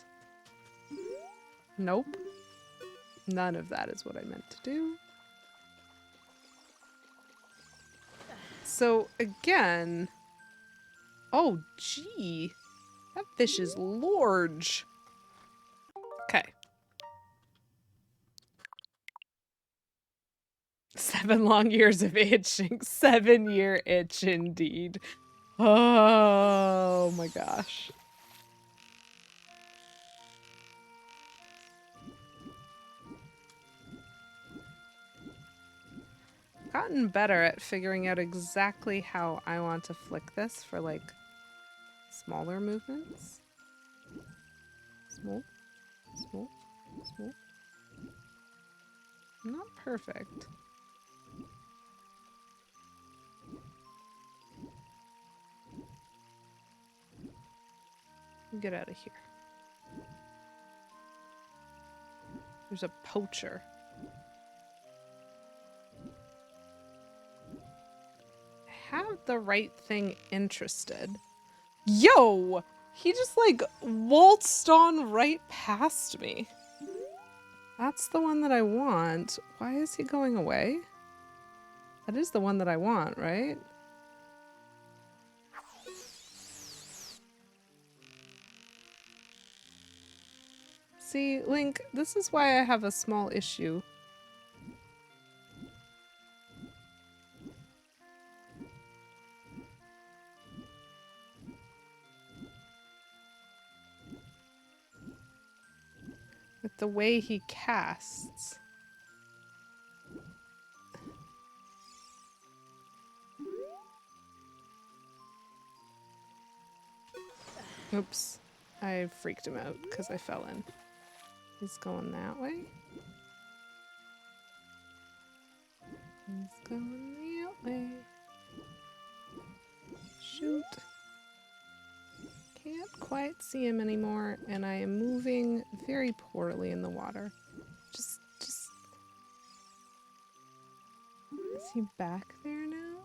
Nope. None of that is what I meant to do. So, again... Oh, gee. That fish is large. Okay. 7 long years of itching. 7-year itch indeed. Oh my gosh. Gotten better at figuring out exactly how I want to flick this for like smaller movements. Small, small, small. Not perfect. Get out of here. There's a poacher. Have the right thing interested. Yo! He just like waltzed on right past me. That's the one that I want. Why is he going away? That is the one that I want, right? See, Link, this is why I have a small issue. With the way he casts. Oops. I freaked him out because I fell in. He's going that way. He's going that way. Shoot. Can't quite see him anymore, and I am moving very poorly in the water. Just... Is he back there now?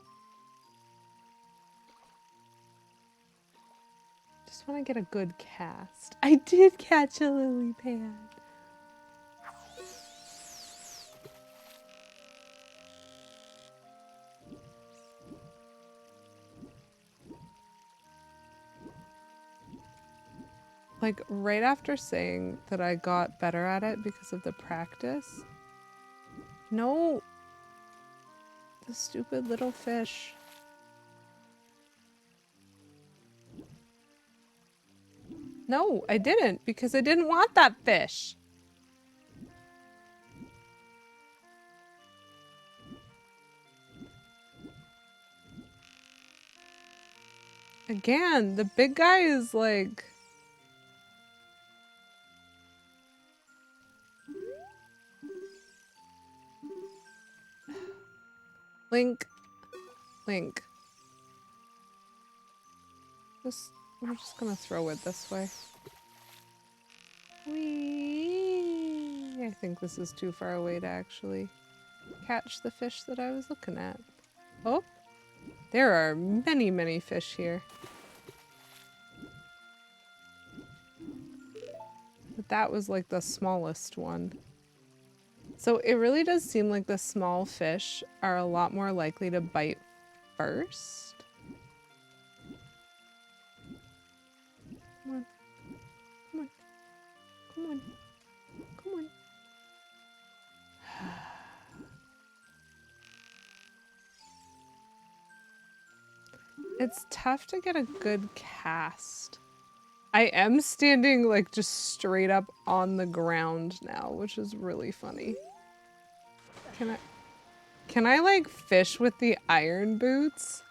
Just want to get a good cast. I did catch a lily pad. Like, right after saying that I got better at it because of the practice. No! The stupid little fish. No, I didn't, because I didn't want that fish. Again, the big guy is like... Link. Link. We're just gonna throw it this way. Whee! I think this is too far away to actually catch the fish that I was looking at. Oh, there are many, many fish here. But that was like the smallest one. So it really does seem like the small fish are a lot more likely to bite first. Come on. Come on. Come on. Come on. It's tough to get a good cast. I am standing like just straight up on the ground now, which is really funny. Can I like fish with the iron boots?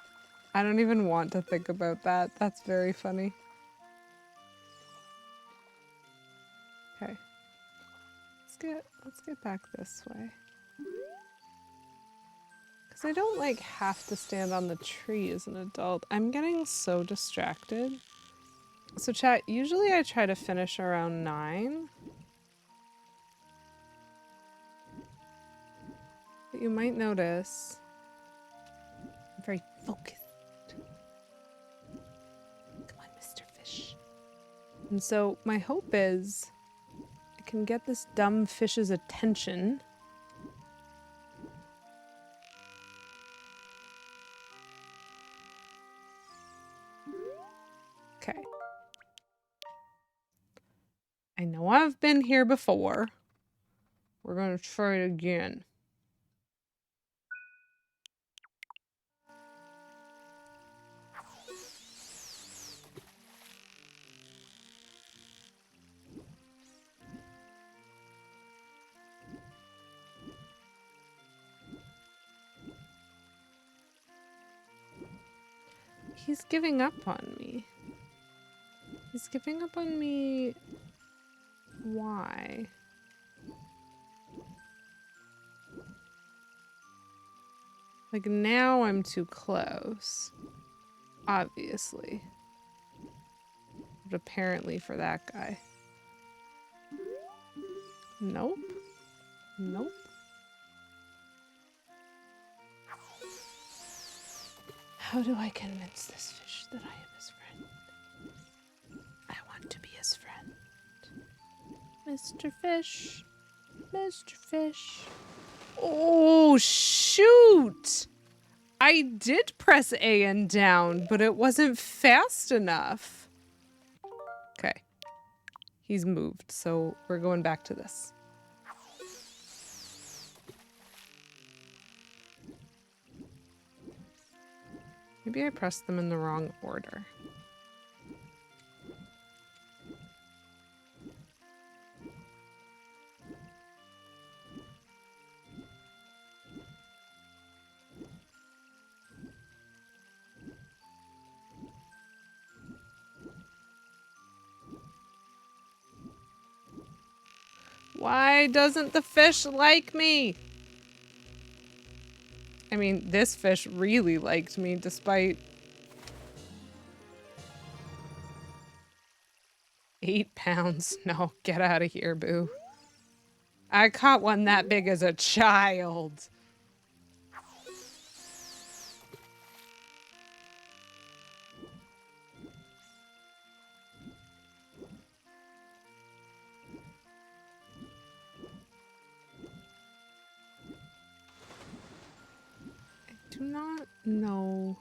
I don't even want to think about that. That's very funny. Okay. Let's get back this way. Cause I don't like have to stand on the tree as an adult. I'm getting so distracted. So chat, usually I try to finish around 9. But you might notice I'm very focused. Come on, Mr. Fish. And so my hope is I can get this dumb fish's attention. Okay. I know I've been here before. We're gonna try it again. He's giving up on me. He's giving up on me. Why? Like now I'm too close. Obviously. But apparently for that guy. Nope. Nope. How do I convince this fish that I am his friend? I want to be his friend. Mr. Fish. Mr. Fish. Oh, shoot! I did press A and down, but it wasn't fast enough. Okay. He's moved, so we're going back to this. Maybe I pressed them in the wrong order. Why doesn't the fish like me? I mean, this fish really liked me despite 8 pounds. No, get out of here, boo. I caught one that big as a child. I do not know.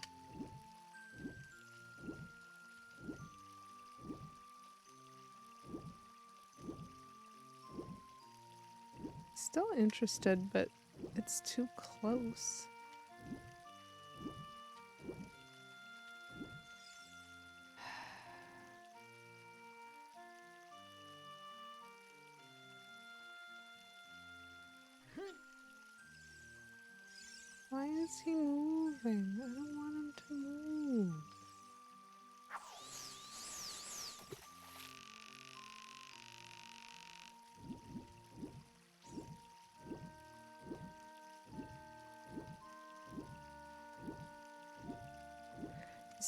Still interested, but it's too close. Why is he moving? I don't want him to move.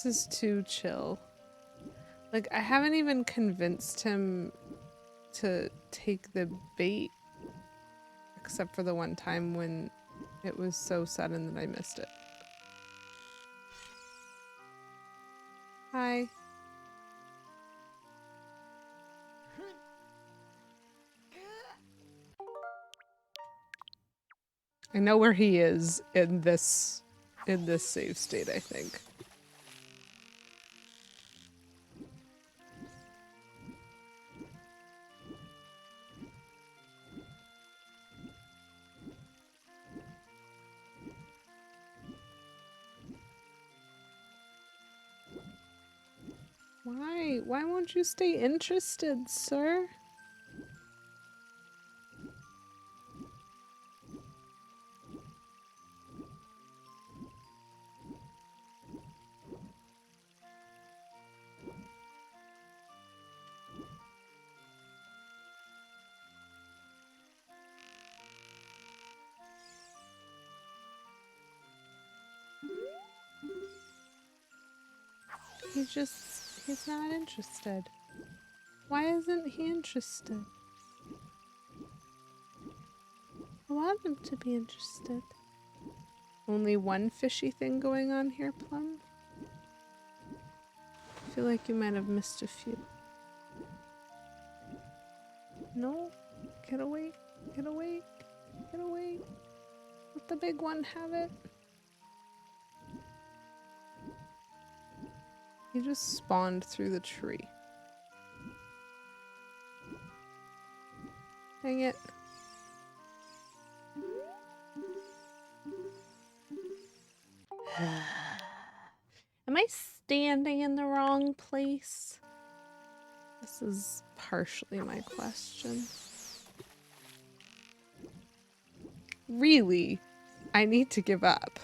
This is too chill. Like, I haven't even convinced him to take the bait, except for the one time when it was so sudden that I missed it. Hi. I know where he is in this save state, I think. Why? Why won't you stay interested, sir? He's not interested. Why isn't he interested? I want him to be interested. Only one fishy thing going on here, Plum? I feel like you might have missed a few. No? Get away. Get away. Get away. Let the big one have it. He just spawned through the tree. Dang it. Am I standing in the wrong place? This is partially my question. Really, I need to give up.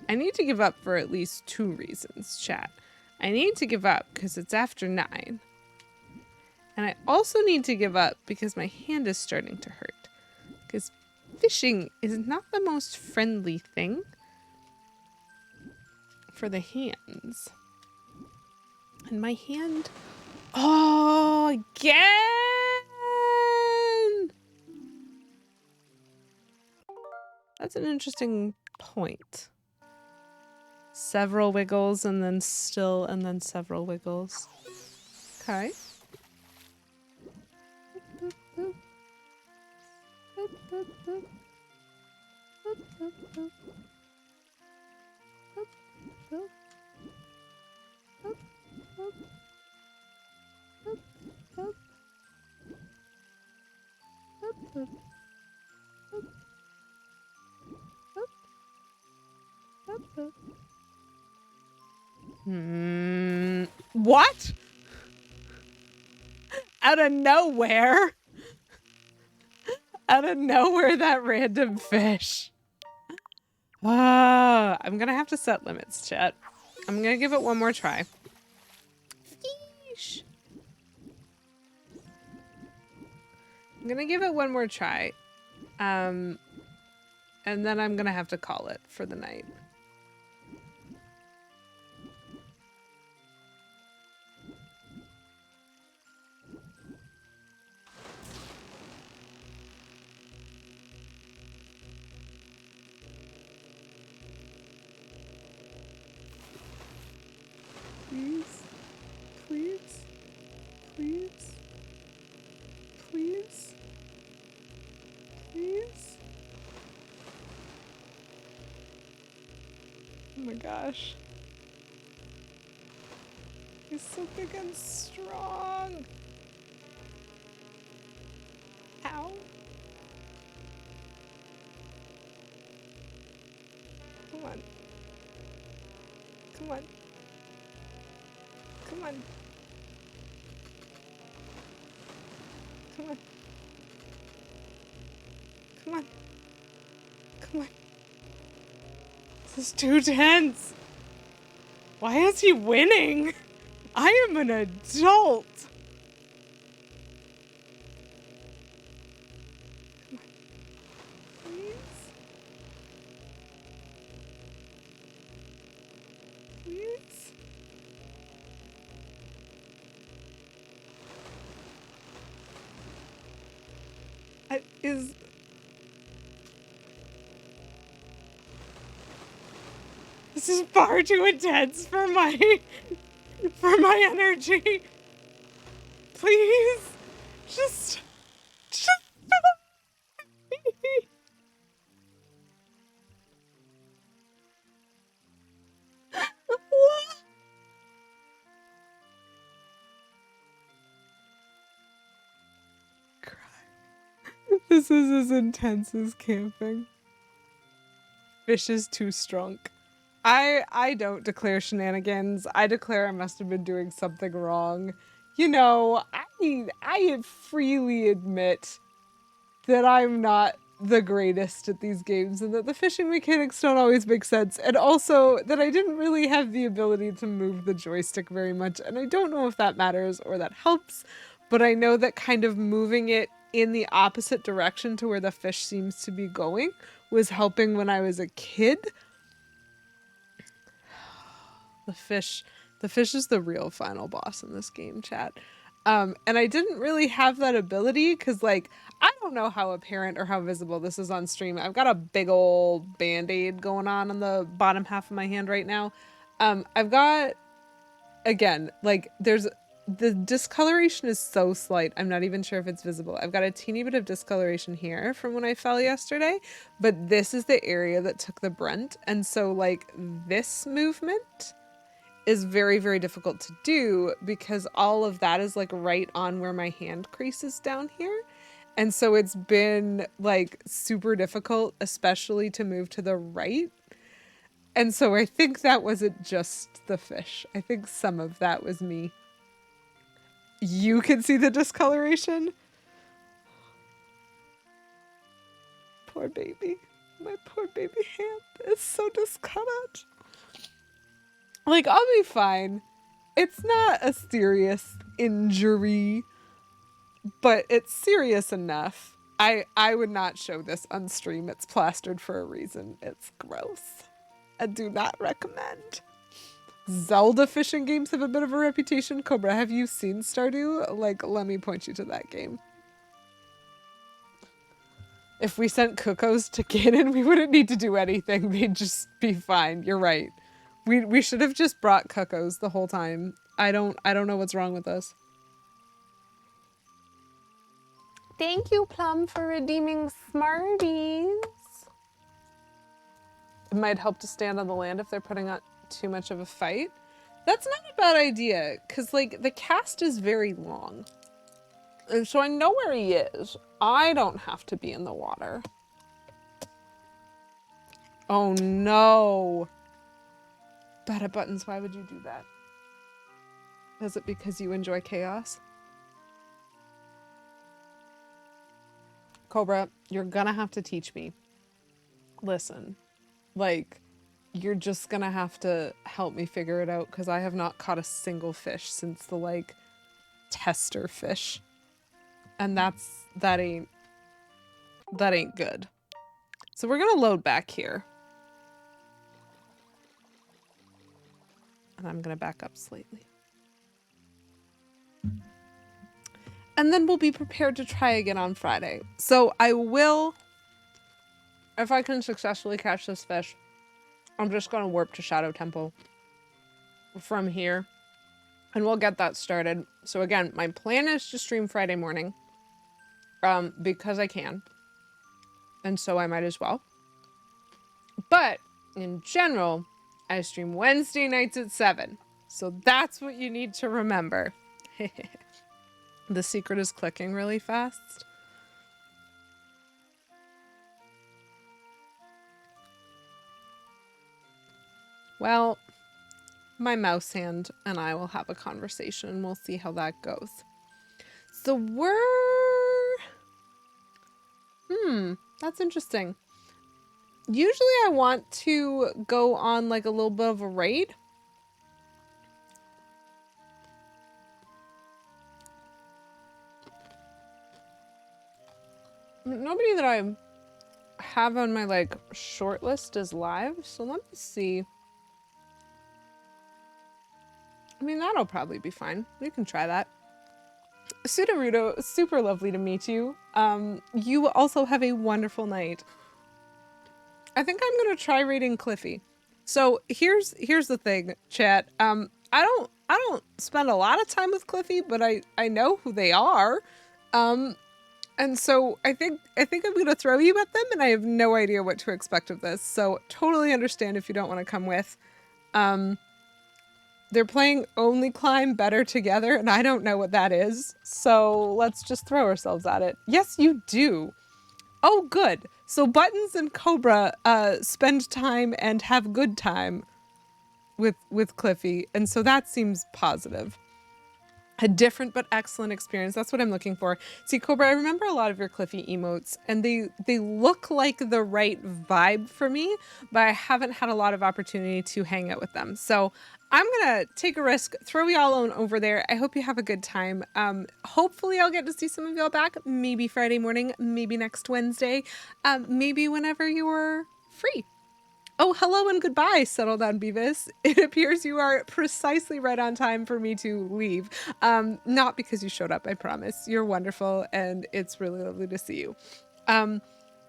I need to give up for at least 2 reasons, chat. I need to give up because it's after 9. And I also need to give up because my hand is starting to hurt. Because fishing is not the most friendly thing for the hands. And my hand... Oh, again! That's an interesting point. Several wiggles and then still and then several wiggles. Okay. What? Out of nowhere? Out of nowhere, that random fish. I'm gonna have to set limits, chat. I'm gonna give it one more try. Yeesh. I'm gonna give it one more try. And then I'm gonna have to call it for the night. Please, please, please, please, please. Oh my gosh. He's so big and strong. Ow. Come on. Come on. Come on. Come on. Come on. Come on. This is too tense. Why is he winning? I am an adult. Come on. Please. Please. is... This is far too intense for my energy. Please, just stop me. What? Cry. This is as intense as camping. Fish is too strong. I don't declare shenanigans. I declare I must have been doing something wrong. You know, I freely admit that I'm not the greatest at these games and that the fishing mechanics don't always make sense, and also that I didn't really have the ability to move the joystick very much, and I don't know if that matters or that helps, but I know that kind of moving it in the opposite direction to where the fish seems to be going was helping when I was a kid. The fish is the real final boss in this game, chat. And I didn't really have that ability because, like, I don't know how apparent or how visible this is on stream. I've got a big old band-aid going on the bottom half of my hand right now. I've got, again, like, the discoloration is so slight. I'm not even sure if it's visible. I've got a teeny bit of discoloration here from when I fell yesterday, but this is the area that took the brunt. And so, like, this movement is very, very difficult to do because all of that is like right on where my hand crease is down here. And so it's been like super difficult, especially to move to the right. And so I think that wasn't just the fish. I think some of that was me. You can see the discoloration. Poor baby. My poor baby hand is so discolored. Like, I'll be fine. It's not a serious injury, but it's serious enough. I would not show this on stream. It's plastered for a reason. It's gross. I do not recommend. Zelda fishing games have a bit of a reputation. Cobra, have you seen Stardew? Like, let me point you to that game. If we sent Cuckoos to Ganon, we wouldn't need to do anything. They'd just be fine. You're right. We should have just brought Cuckoos the whole time. I don't know what's wrong with us. Thank you, Plum, for redeeming Smarties. It might help to stand on the land if they're putting on too much of a fight. That's not a bad idea, because, like, the cast is very long. And so I know where he is. I don't have to be in the water. Oh, no. Bad buttons, why would you do that? Is it because you enjoy chaos? Cobra, you're gonna have to teach me. Listen, like, you're just gonna have to help me figure it out because I have not caught a single fish since the, like, tester fish. And that ain't good. So we're gonna load back here. And I'm gonna back up slightly. And then we'll be prepared to try again on Friday. So I will, if I can successfully catch this fish, I'm just gonna warp to Shadow Temple from here. And we'll get that started. So again, my plan is to stream Friday morning. Because I can. And so I might as well. But in general, I stream Wednesday nights at 7. So that's what you need to remember. The secret is clicking really fast. Well, my mouse hand and I will have a conversation and we'll see how that goes. So that's interesting. Usually I want to go on like a little bit of a raid. Nobody that I have on my like short list is live, so let me see. I mean, that'll probably be fine. We can try that. Sudaruto, super lovely to meet you. You also have a wonderful night. I think I'm gonna try reading Cliffy. So here's the thing, chat. I don't spend a lot of time with Cliffy, but I know who they are. Um, and so I think I'm gonna throw you at them, and I have no idea what to expect of this. So totally understand if you don't want to come with. Um, they're playing Only Climb Better Together, and I don't know what that is. So let's just throw ourselves at it. Yes, you do. Oh, good. So Buttons and Cobra spend time and have good time with Cliffy, and so that seems positive. A different but excellent experience. That's what I'm looking for. See, Cobra, I remember a lot of your Cliffy emotes, and they look like the right vibe for me, but I haven't had a lot of opportunity to hang out with them. So I'm gonna take a risk, throw y'all on over there. I hope you have a good time. Hopefully I'll get to see some of y'all back, maybe Friday morning, maybe next Wednesday, maybe whenever you're free. Oh, hello and goodbye, Settle Down Beavis. It appears you are precisely right on time for me to leave. Not because you showed up, I promise. You're wonderful, and it's really lovely to see you.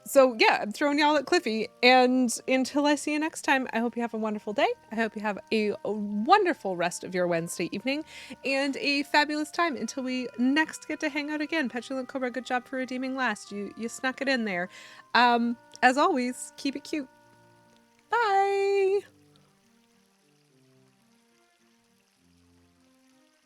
So yeah, I'm throwing y'all at Cliffy, and until I see you next time, I hope you have a wonderful day. I hope you have a wonderful rest of your Wednesday evening, and a fabulous time until we next get to hang out again. Petulant Cobra, good job for redeeming last. You snuck it in there. As always, keep it cute. Bye!